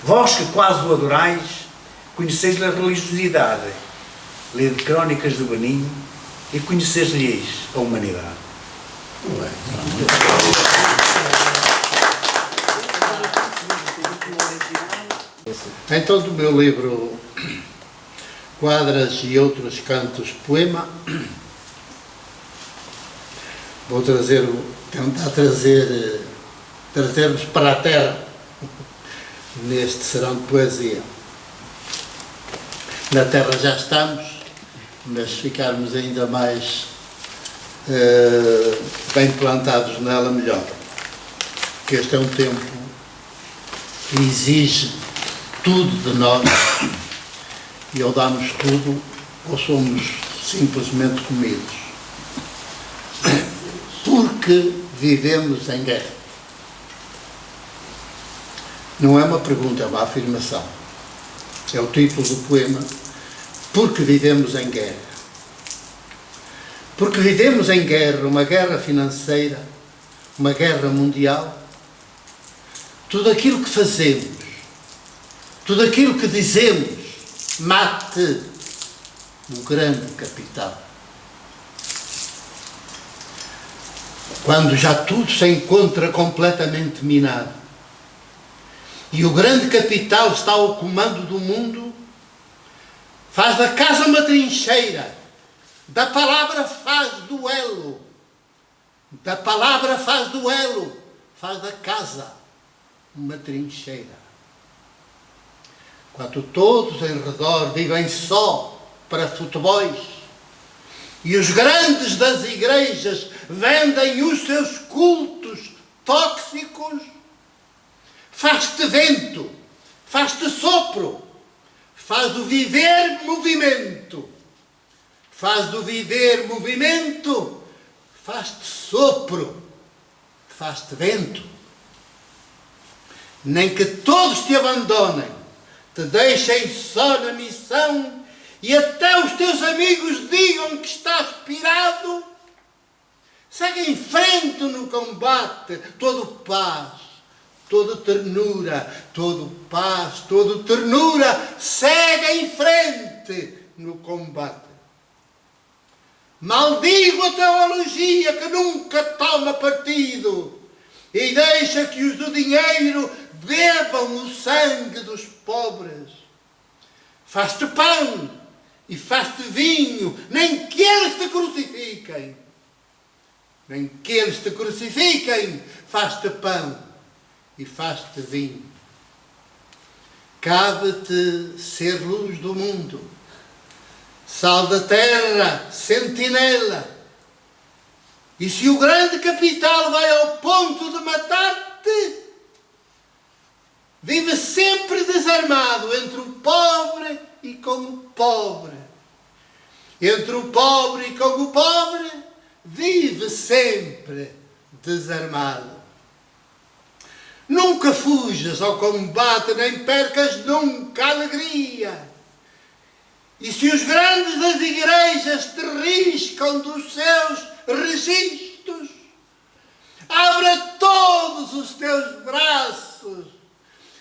Vós que quase o adorais, conheceis-lhe a religiosidade, lede crónicas do Beninho e conheceis-lhes a humanidade. Então, do meu livro Quadras e Outros Cantos Poema, vou tentar trazer-vos para a terra neste serão de poesia. Na terra já estamos, mas se ficarmos ainda mais bem plantados nela, melhor. Porque este é um tempo que exige tudo de nós, e ou damos tudo ou somos simplesmente comidos. Porque vivemos em guerra. Não é uma pergunta, é uma afirmação. É o título do poema. Porque vivemos em guerra. Porque vivemos em guerra, uma guerra financeira, uma guerra mundial, tudo aquilo que fazemos, tudo aquilo que dizemos, mate o grande capital. Quando já tudo se encontra completamente minado e o grande capital está ao comando do mundo, faz da casa uma trincheira, da palavra faz duelo, da palavra faz duelo, faz da casa uma trincheira. Quando todos em redor vivem só para futebols e os grandes das igrejas vendem os seus cultos tóxicos, faz-te vento, faz-te sopro, faz do viver movimento, faz do viver movimento, faz-te sopro, faz-te vento. Nem que todos te abandonem, te deixem só na missão e até os teus amigos digam que estás pirado, segue em frente no combate, todo paz, toda ternura, todo paz, todo ternura, segue em frente no combate. Maldigo a teologia que nunca toma partido e deixa que os do dinheiro bebam o sangue dos pobres. Faz-te pão e faz-te vinho, nem que eles te crucifiquem. Nem que eles te crucifiquem, faz-te pão e faz-te vinho. Cabe-te ser luz do mundo, sal da terra, sentinela. E se o grande capital vai ao ponto de matar-te, vive sempre desarmado entre o pobre e com o pobre. Entre o pobre e com o pobre, vive sempre desarmado. Nunca fujas ao combate, nem percas nunca a alegria. E se os grandes das igrejas te riscam dos seus registros, abre a todos os teus braços,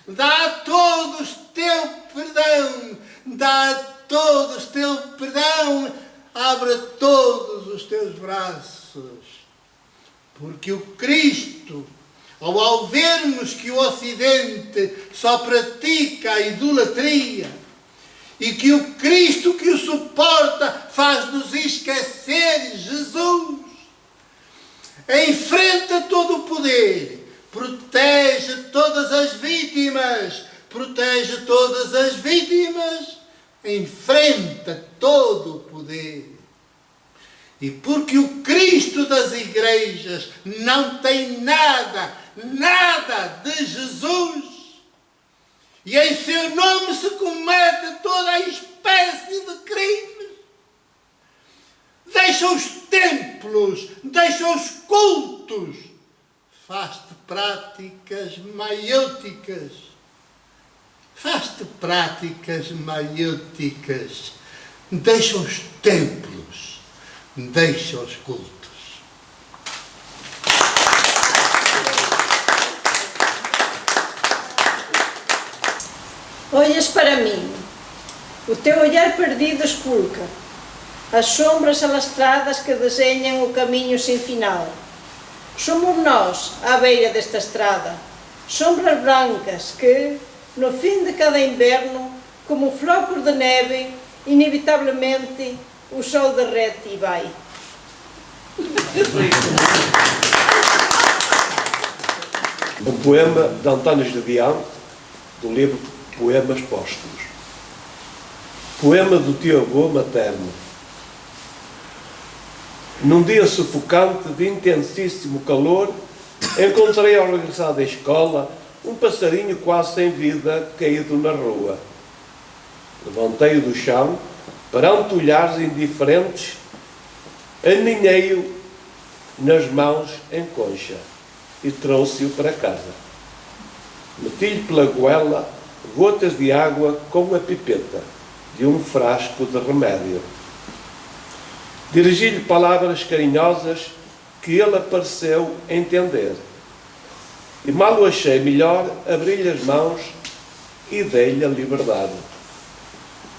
dá a todos teu perdão, dá a todos teu perdão, abre a todos os teus braços. Porque o Cristo, ao vermos que o Ocidente só pratica a idolatria e que o Cristo que o suporta faz-nos esquecer Jesus, enfrenta todo o poder, protege todas as vítimas, protege todas as vítimas, enfrenta todo o poder. E porque o Cristo das igrejas não tem nada de Jesus, e em seu nome se comete toda a espécie de crimes, deixa os templos, deixa os cultos, faz-te práticas maiúticas, faz-te práticas maiúticas, deixa os templos, deixa os cultos. Olhas para mim, o teu olhar perdido esculca as sombras alastradas que desenham o caminho sem final. Somos nós, à beira desta estrada, sombras brancas que, no fim de cada inverno, como flocos de neve, inevitavelmente o sol derrete e vai. Um poema de António Gedeão, do livro Poemas Póstumos. Poema do teu avô materno. Num dia sufocante de intensíssimo calor, encontrei ao regressar da escola um passarinho quase sem vida caído na rua. Levantei-o do chão, perante olhares indiferentes, aninhei-o nas mãos em concha e trouxe-o para casa. Meti-lhe pela goela gotas de água com a pipeta de um frasco de remédio. Dirigi-lhe palavras carinhosas que ele pareceu entender. e mal o achei melhor, abri-lhe as mãos e dei-lhe a liberdade.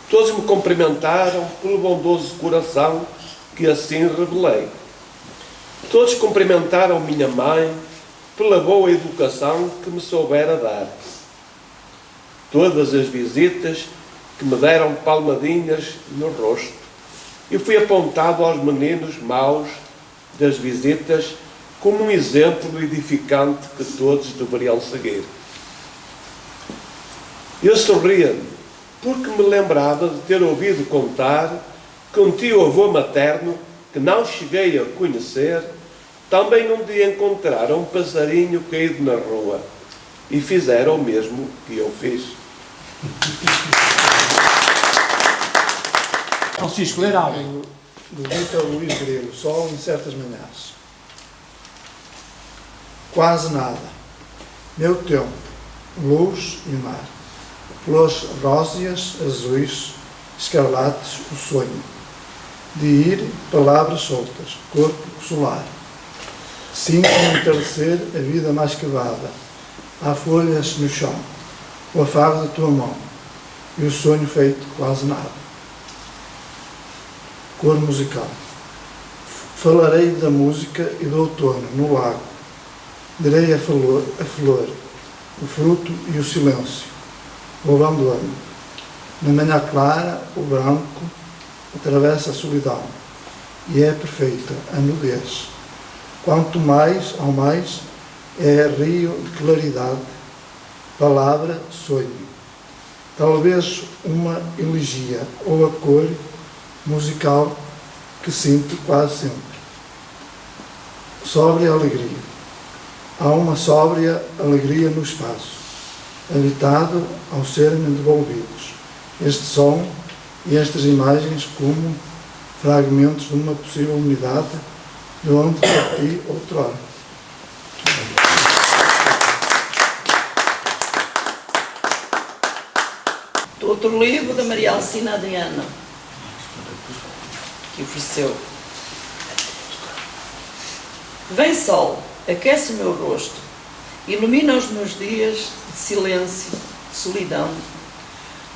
Todos me cumprimentaram pelo bondoso coração que assim revelei. Todos cumprimentaram minha mãe pela boa educação que me soubera dar. Todas as visitas que me deram palmadinhas no rosto, e fui apontado aos meninos maus das visitas como um exemplo edificante que todos deveriam seguir. Eu sorria-me, porque me lembrava de ter ouvido contar que um tio-avô materno, que não cheguei a conhecer, também um dia encontrara um passarinho caído na rua e fizeram o mesmo que eu fiz. Francisco, ler algo. Do Vítor Luís Grilo, Sol em certas manhãs. Quase nada. Meu tempo, luz e mar. Flores róseas, azuis, escarlates, o sonho. De ir, palavras soltas, corpo solar. Sinto no entardecer a vida mais quebrada. Há folhas no chão, o afago da tua mão e o sonho feito quase nada. Cor musical. Falarei da música e do outono no lago. Direi a flor, o fruto e o silêncio, o abandono. Na manhã clara, o branco atravessa a solidão e é perfeita a nudez. Quanto mais ao mais, é rio de claridade, palavra, sonho. Talvez uma elegia ou a cor musical que sinto quase sempre. Sóbria alegria. Há uma sóbria alegria no espaço, habitado ao serem devolvidos este som e estas imagens como fragmentos de uma possível unidade de onde parti outrora. Outro livro da Maria Alcina Adriana, que ofereceu. Vem sol, aquece o meu rosto, ilumina os meus dias de silêncio, de solidão,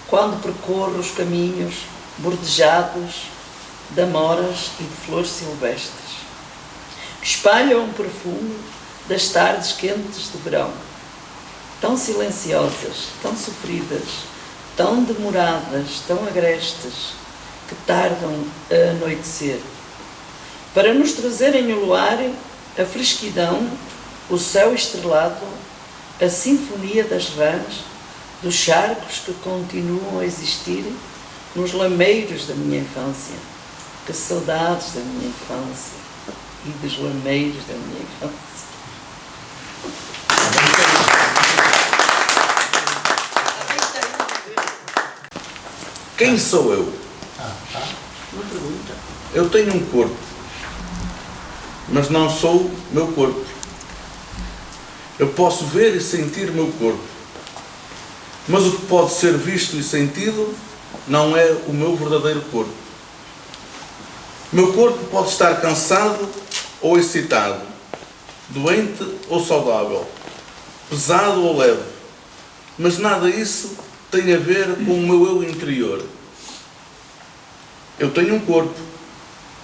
quando percorro os caminhos bordejados de amoras e de flores silvestres, que espalham o perfume das tardes quentes de verão, tão silenciosas, tão sofridas, tão demoradas, tão agrestes, que tardam a anoitecer, para nos trazerem o luar, a fresquidão, o céu estrelado, a sinfonia das rãs, dos charcos que continuam a existir nos lameiros da minha infância. Que saudades da minha infância e dos lameiros da minha infância. Quem sou eu? Uma pergunta. Eu tenho um corpo, mas não sou meu corpo. Eu posso ver e sentir meu corpo, mas o que pode ser visto e sentido não é o meu verdadeiro corpo. Meu corpo pode estar cansado ou excitado, doente ou saudável, pesado ou leve, mas nada disso tem a ver com o meu eu interior. Eu tenho um corpo,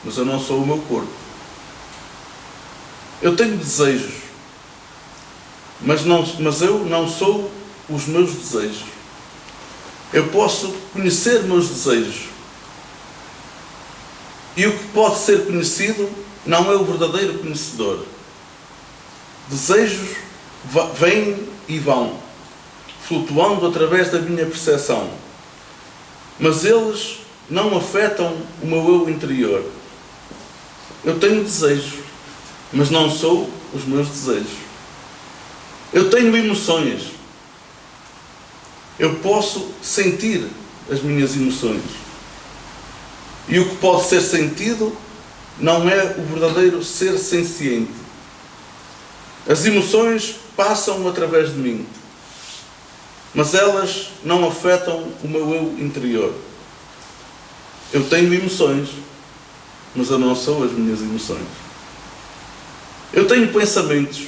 mas eu não sou o meu corpo. Eu tenho desejos, mas eu não sou os meus desejos. Eu posso conhecer meus desejos. E o que pode ser conhecido não é o verdadeiro conhecedor. Desejos vêm e vão, flutuando através da minha percepção. Mas eles não afetam o meu eu interior. Eu tenho desejos, mas não sou os meus desejos. Eu tenho emoções. Eu posso sentir as minhas emoções. E o que pode ser sentido não é o verdadeiro ser senciente. As emoções passam através de mim, mas elas não afetam o meu eu interior. Eu tenho emoções, mas eu não sou as minhas emoções. Eu tenho pensamentos,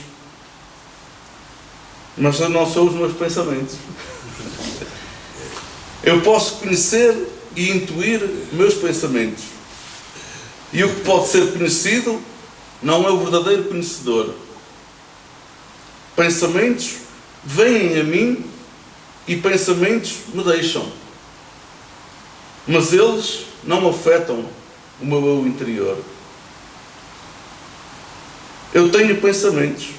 mas eu não sou os meus pensamentos. Eu posso conhecer e intuir meus pensamentos. E o que pode ser conhecido não é o verdadeiro conhecedor. Pensamentos vêm a mim e pensamentos me deixam. Mas eles não afetam o meu eu interior. Eu tenho pensamentos,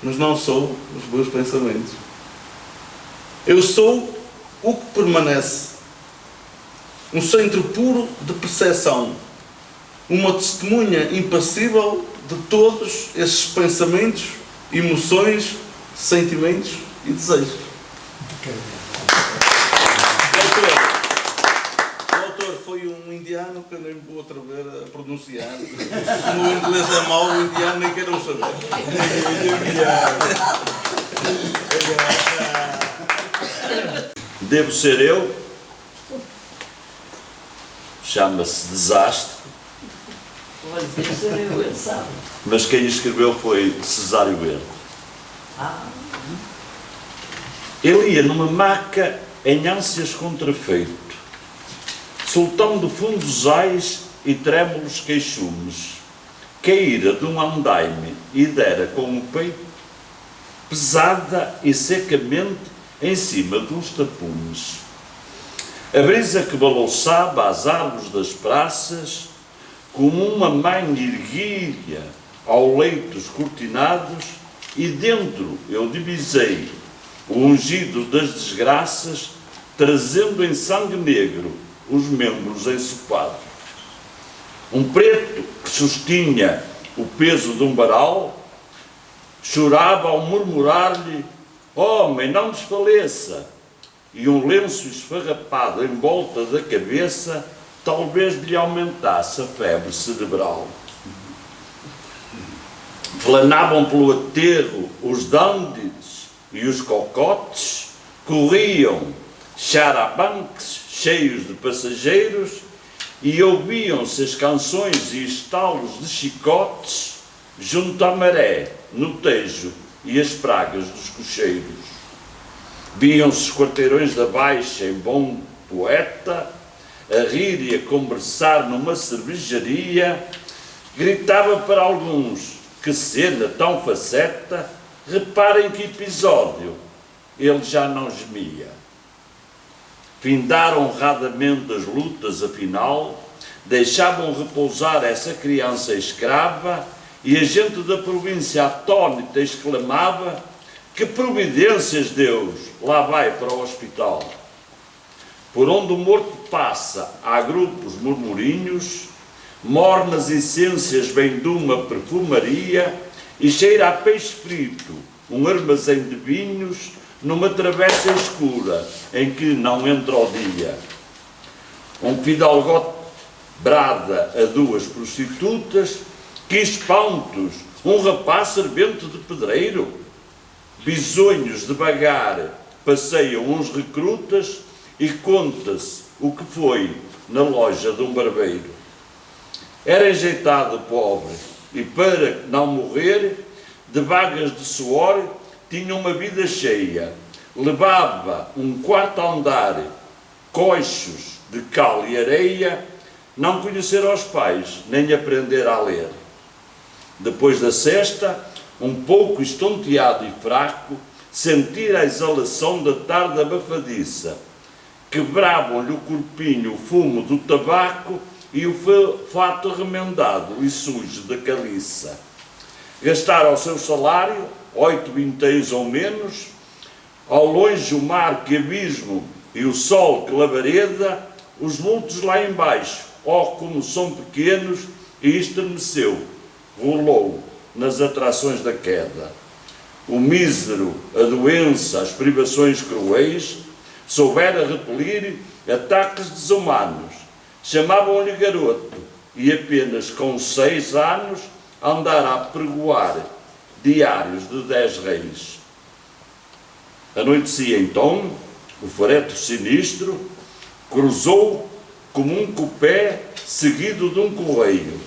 mas não sou os meus pensamentos. Eu sou o que permanece. Um centro puro de percepção. Uma testemunha impassível de todos esses pensamentos, emoções, sentimentos e desejos. O autor foi um indiano que eu nem vou outra vez a pronunciar. Como o inglês é mau, o indiano nem queiram saber. Devo ser eu. Chama-se Desastre. Olha, deve ser eu, ele sabe. Mas quem escreveu foi Cesário Verde. Ele ia numa maca em ânsias contrafeito, soltando fundos ais e trémulos queixumes, caíra de um andaime e dera com o peito, pesada e secamente em cima de uns tapumes. A brisa que balouçava as árvores das praças, como uma mãe erguia ao leito os cortinados, e dentro eu divisei o ungido das desgraças, trazendo em sangue negro os membros ensopados. Um preto que sustinha o peso de um varal, chorava ao murmurar-lhe: homem, não desfaleça, e um lenço esfarrapado em volta da cabeça talvez lhe aumentasse a febre cerebral. Flanavam pelo aterro os dândides e os cocotes, corriam charabanques cheios de passageiros e ouviam-se as canções e estalos de chicotes junto à maré, no Tejo e as pragas dos cocheiros. Viam-se os quarteirões da Baixa em bom poeta, a rir e a conversar numa cervejaria. Gritava para alguns: que cena tão faceta, reparem que episódio, ele já não gemia. Findaram honradamente as lutas, afinal, deixavam repousar essa criança escrava, e a gente da província atônita exclamava: que providências, Deus, lá vai para o hospital. Por onde o morto passa, há grupos murmurinhos, mornas essências vêm de uma perfumaria e cheira a peixe frito, um armazém de vinhos numa travessa escura em que não entra o dia. Um fidalgote brada a duas prostitutas: que espantos, um rapaz servente de pedreiro. Bisonhos devagar passeiam uns recrutas e conta-se o que foi na loja de um barbeiro. Era enjeitado pobre e, para não morrer de vagas de suor, tinha uma vida cheia. Levava um quarto andar, coixos de cal e areia, não conhecer aos pais, nem aprender a ler. Depois da cesta, um pouco estonteado e fraco, sentir a exalação da tarde abafadiça. Quebravam-lhe o corpinho o fumo do tabaco e o fato remendado e sujo da caliça. Gastara o seu salário, 8 vinténs ou menos, ao longe o mar que abismo e o sol que labareda, os vultos lá embaixo, ó como são pequenos, e estremeceu, rolou nas atrações da queda. O mísero, a doença, as privações cruéis, soubera repelir ataques desumanos. Chamavam-lhe garoto, e apenas com 6 anos andara a pregoar diários de 10 reis. Anoitecia então, o féretro sinistro cruzou como um cupé seguido de um correio,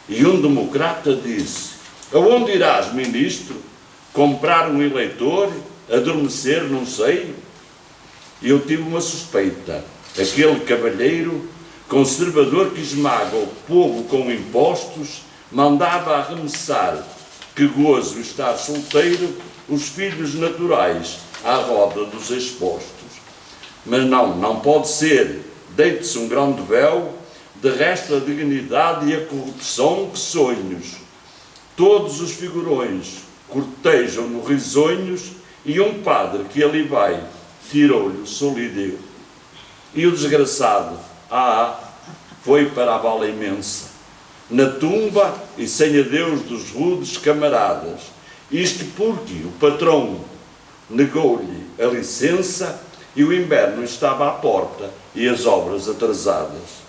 e um democrata disse: aonde irás, ministro, Comprar um eleitor? Adormecer? Não sei. Eu tive uma suspeita. Aquele cavalheiro conservador que esmaga o povo com impostos mandava arremessar, que gozo estar solteiro, os filhos naturais à roda dos expostos. Mas não pode ser. Deite-se um grão de véu, de resto a dignidade e a corrupção que sonhos. Todos os figurões cortejam-no risonhos e um padre que ali vai tirou-lhe o solideu. E o desgraçado, foi para a vala imensa, na tumba e sem adeus dos rudes camaradas. Isto porque o patrão negou-lhe a licença e o inverno estava à porta e as obras atrasadas.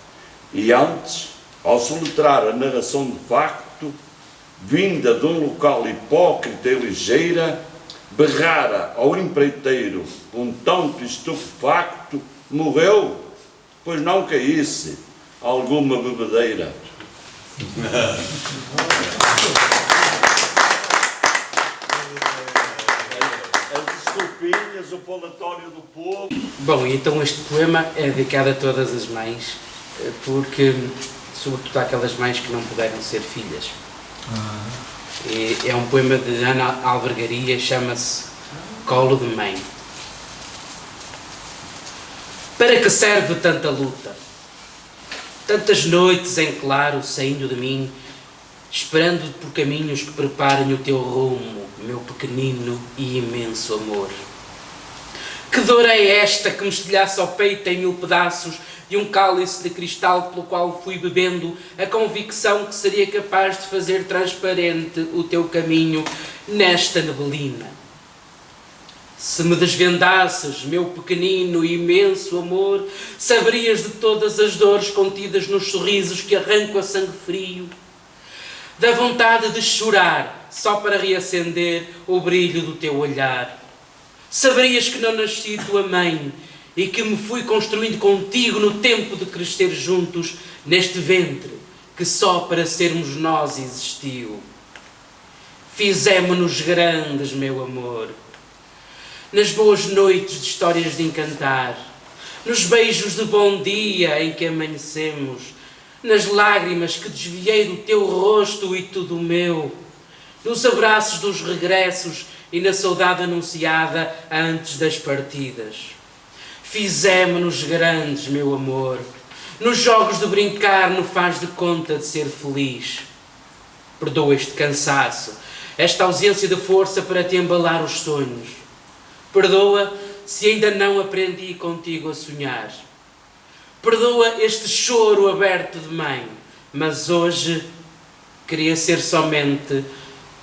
E antes, ao soletrar a narração de facto, vinda de um local hipócrita e ligeira, berrara ao empreiteiro um tanto estupefacto: morreu, pois não caísse alguma bebedeira. As desculpinhas, o falatório do povo. Bom, então este poema é dedicado a todas as mães, porque, sobretudo àquelas mães que não puderam ser filhas. É um poema de Ana Albergaria, chama-se Colo de Mãe. Para que serve tanta luta? Tantas noites em claro, saindo de mim, esperando por caminhos que preparem o teu rumo, meu pequenino e imenso amor. Que dor é esta que me estilhaça ao peito em 1000 pedaços e um cálice de cristal pelo qual fui bebendo a convicção que seria capaz de fazer transparente o teu caminho nesta neblina. Se me desvendasses, meu pequenino e imenso amor, saberias de todas as dores contidas nos sorrisos que arranco a sangue frio, da vontade de chorar só para reacender o brilho do teu olhar. Saberias que não nasci tua mãe e que me fui construindo contigo no tempo de crescer juntos neste ventre que só para sermos nós existiu. Fizemo-nos grandes, meu amor, nas boas noites de histórias de encantar, nos beijos de bom dia em que amanhecemos, nas lágrimas que desviei do teu rosto e tudo meu, nos abraços dos regressos e na saudade anunciada antes das partidas. Fizemo-nos grandes, meu amor, nos jogos de brincar no faz de conta de ser feliz. Perdoa este cansaço, esta ausência de força para te embalar os sonhos. Perdoa se ainda não aprendi contigo a sonhar. Perdoa este choro aberto de mãe, mas hoje queria ser somente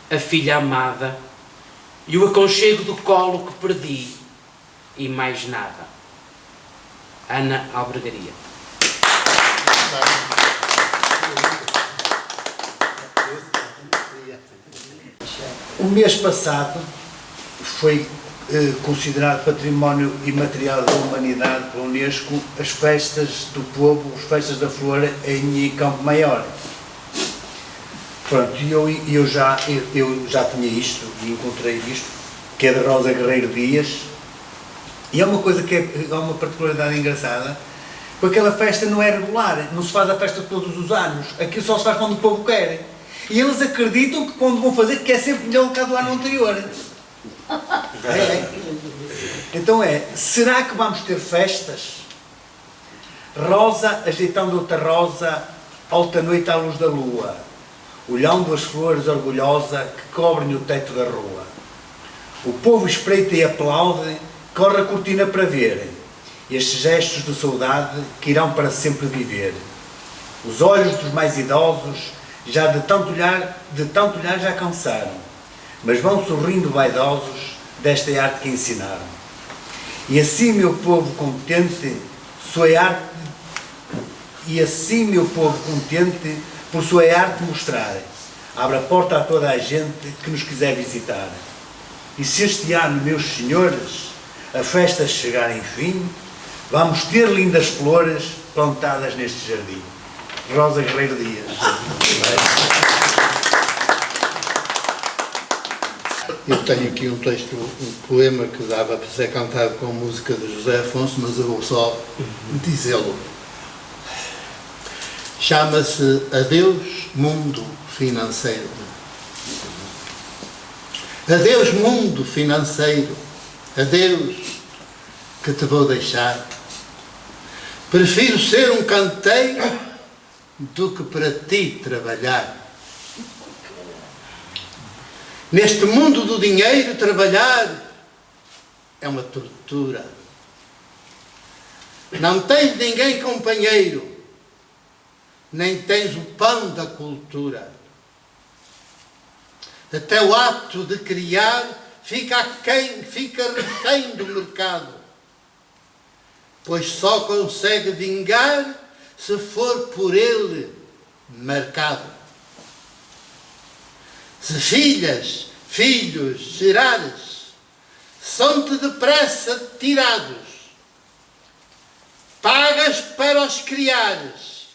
a filha amada e o aconchego do colo que perdi e mais nada. Ana Albergaria. O mês passado foi considerado Património Imaterial da Humanidade pela Unesco as festas do povo, as festas da flor em Campo Maior. Pronto, eu já tinha isto e encontrei isto, que é de Rosa Guerreiro Dias, e é uma coisa que é uma particularidade engraçada, porque aquela festa não é regular, não se faz a festa todos os anos, aquilo só se faz quando o povo quer. E eles acreditam que quando vão fazer, que é sempre melhor do que do ano anterior. Então será que vamos ter festas? Rosa ajeitando outra rosa, alta noite à luz da lua, olhando as flores orgulhosa que cobrem o teto da rua. O povo espreita e aplaude, corre a cortina para ver estes gestos de saudade que irão para sempre viver. Os olhos dos mais idosos já de tanto olhar já cansaram, mas vão sorrindo vaidosos desta arte que ensinaram. E assim, meu povo contente, sua arte, por sua arte mostrar, abre a porta a toda a gente que nos quiser visitar. E se este ano, meus senhores, a festa chegar enfim, vamos ter lindas flores plantadas neste jardim. Rosa Guerreiro Dias. Eu tenho aqui um texto, um poema que dava para ser cantado com música de José Afonso, mas eu vou só dizê-lo. Chama-se Adeus Mundo Financeiro. Adeus mundo financeiro, adeus que te vou deixar. Prefiro ser um canteiro do que para ti trabalhar. Neste mundo do dinheiro, trabalhar é uma tortura. Não tens ninguém companheiro, nem tens o pão da cultura. Até o ato de criar fica refém do mercado, pois só consegue vingar se for por ele marcado. Se filhas, filhos gerares, são-te depressa tirados, pagas para os criares,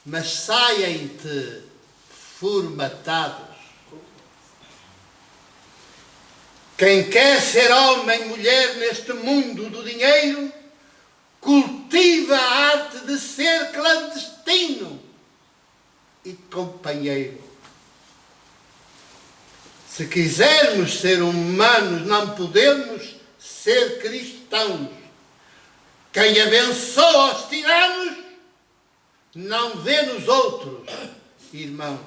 mas saem-te formatados. Quem quer ser homem, mulher neste mundo do dinheiro, cultiva a arte de ser clandestino e companheiro. Se quisermos ser humanos, não podemos ser cristãos. Quem abençoa os tiranos não vê nos outros irmãos.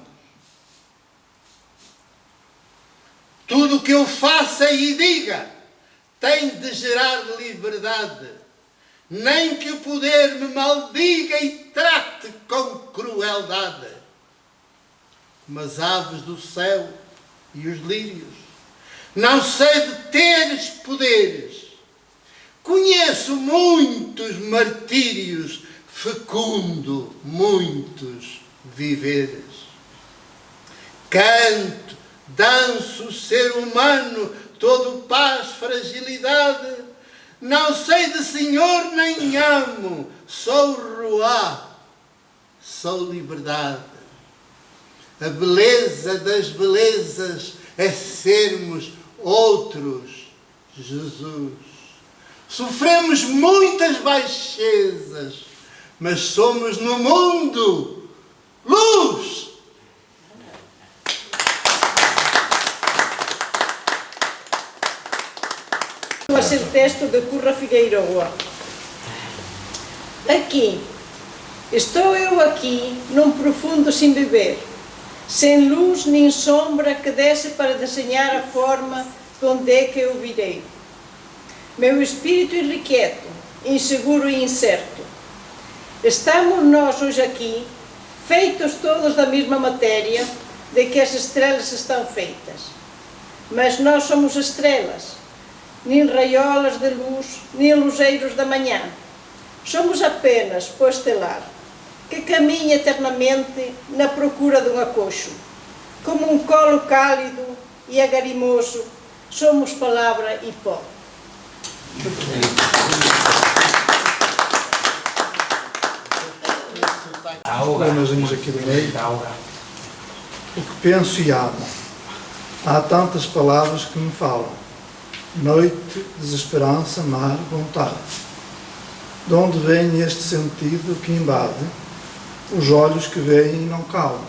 Tudo o que eu faça e diga tem de gerar liberdade. Nem que o poder me maldiga e trate com crueldade. Como as aves do céu e os lírios, não sei de teres poderes. Conheço muitos martírios, fecundo muitos viveres. Canto, danço, ser humano, todo paz, fragilidade. Não sei de senhor nem amo, sou ruá, sou liberdade. A beleza das belezas é sermos outros Jesus. Sofremos muitas baixezas, mas somos no mundo luz. A ser texto de Curra Figueiroa. Aqui, estou eu aqui, num profundo sem beber, sem luz nem sombra que desce para desenhar a forma de onde é que eu virei. Meu espírito irrequieto, inseguro e incerto. Estamos nós hoje aqui, feitos todos da mesma matéria de que as estrelas estão feitas. Mas nós somos estrelas, nem raiolas de luz, nem luzeiros da manhã. Somos apenas pó estelar, que caminha eternamente na procura de um acocho. Como um colo cálido e agarimoso, somos palavra e pó. Poemazinhos aqui do meio. O que penso e amo. Há tantas palavras que me falam. Noite, desesperança, mar, vontade. De onde vem este sentido que invade os olhos que veem e não calam?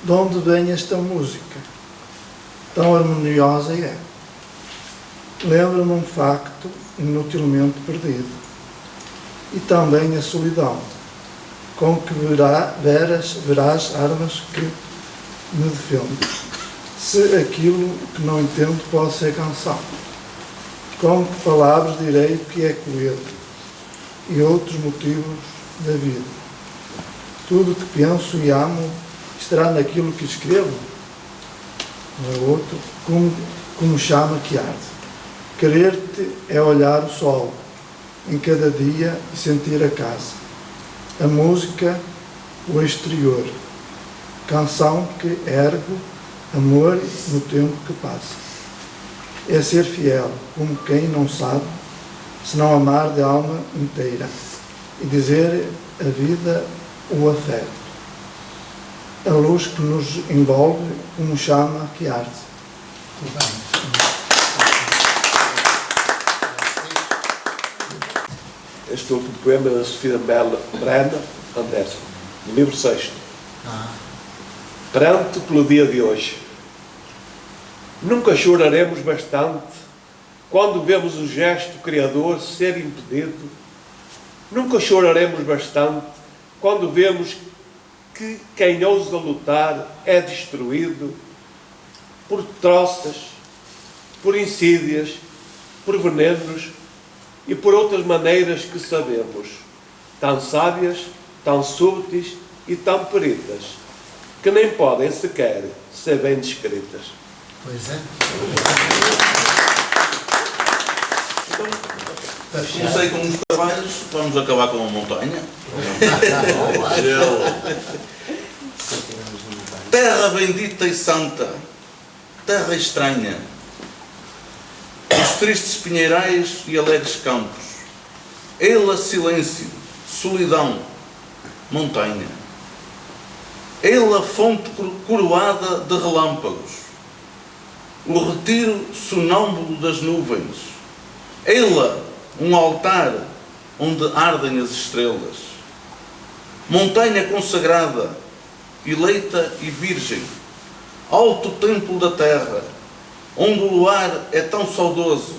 De onde vem esta música? Tão harmoniosa é. Lembra-me um facto inutilmente perdido. E também a solidão, com que verás armas que me defendem. Se aquilo que não entendo pode ser canção, com que palavras direi o que é coelho e outros motivos da vida. Tudo que penso e amo estará naquilo que escrevo, não é outro, como chama que arde. Querer-te é olhar o sol em cada dia e sentir a casa, a música, o exterior, canção que ergo, amor no tempo que passa. É ser fiel, como quem não sabe, se não amar de alma inteira, e dizer a vida o afeto. A luz que nos envolve, como chama que arde. Tudo bem. Este último poema é da Sofia Brena Anderson, do livro 6. Perante pelo dia de hoje. Nunca choraremos bastante quando vemos o gesto criador ser impedido. Nunca choraremos bastante quando vemos que quem ousa lutar é destruído por troças, por insídias, por venenos e por outras maneiras que sabemos, tão sábias, tão súbeis e tão peritas, que nem podem sequer ser bem descritas. Pois é. Comecei com uns trabalhos, vamos acabar com uma montanha. Terra bendita e santa, terra estranha, os tristes pinheirais e alegres campos, ela silêncio, solidão, montanha, ela fonte coroada de relâmpagos, o retiro sonâmbulo das nuvens, ela um altar onde ardem as estrelas, montanha consagrada, eleita e virgem, alto templo da terra, onde o luar é tão saudoso,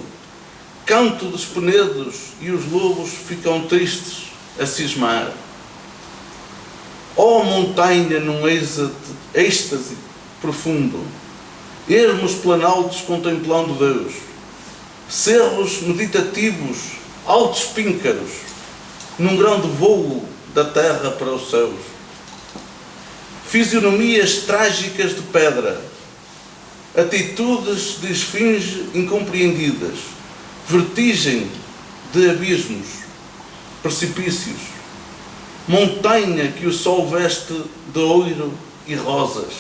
canto dos penedos e os lobos ficam tristes a cismar. Ó montanha num êxtase profundo, ermos planaltos contemplando Deus, cerros meditativos, altos píncaros, num grande voo da terra para os céus. Fisionomias trágicas de pedra, atitudes de esfinge incompreendidas, vertigem de abismos, precipícios, montanha que o sol veste de ouro e rosas,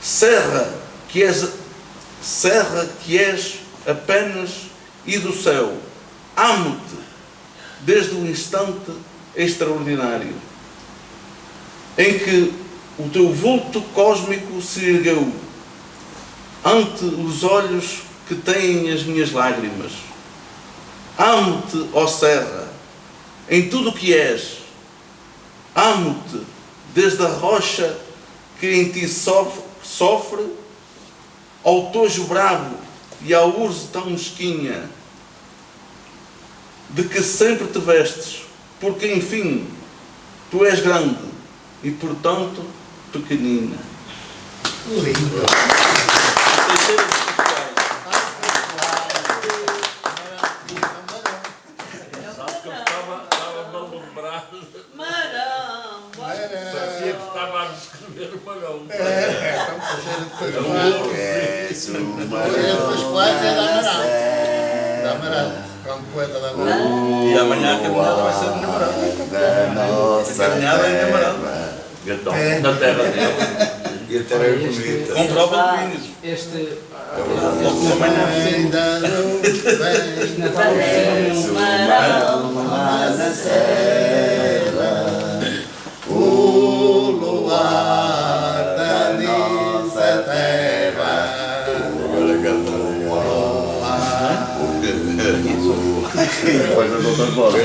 serra que és apenas e do céu, amo-te desde o instante extraordinário em que o teu vulto cósmico se ergueu ante os olhos que têm as minhas lágrimas. Amo-te, ó serra, em tudo o que és. Amo-te desde a rocha que em ti sofre, ao tojo bravo e à urze tão mesquinha, de que sempre te vestes, porque enfim, tu és grande e portanto pequenina. Lindo. Sabe que eu estava a lembrar. Sabia que estava a escrever o Magão. Depois quase é da Amaral. É um poeta da Amaral. E amanhã a caminhada vai ser de namorado. A caminhada é namorado. Então, na terra dele. E a terra é bonita. Com prova de vinhos. Este Ainda não vem. Parece uma alma na serra, o luar da nossa terra. Agora canta depois das outras vozes.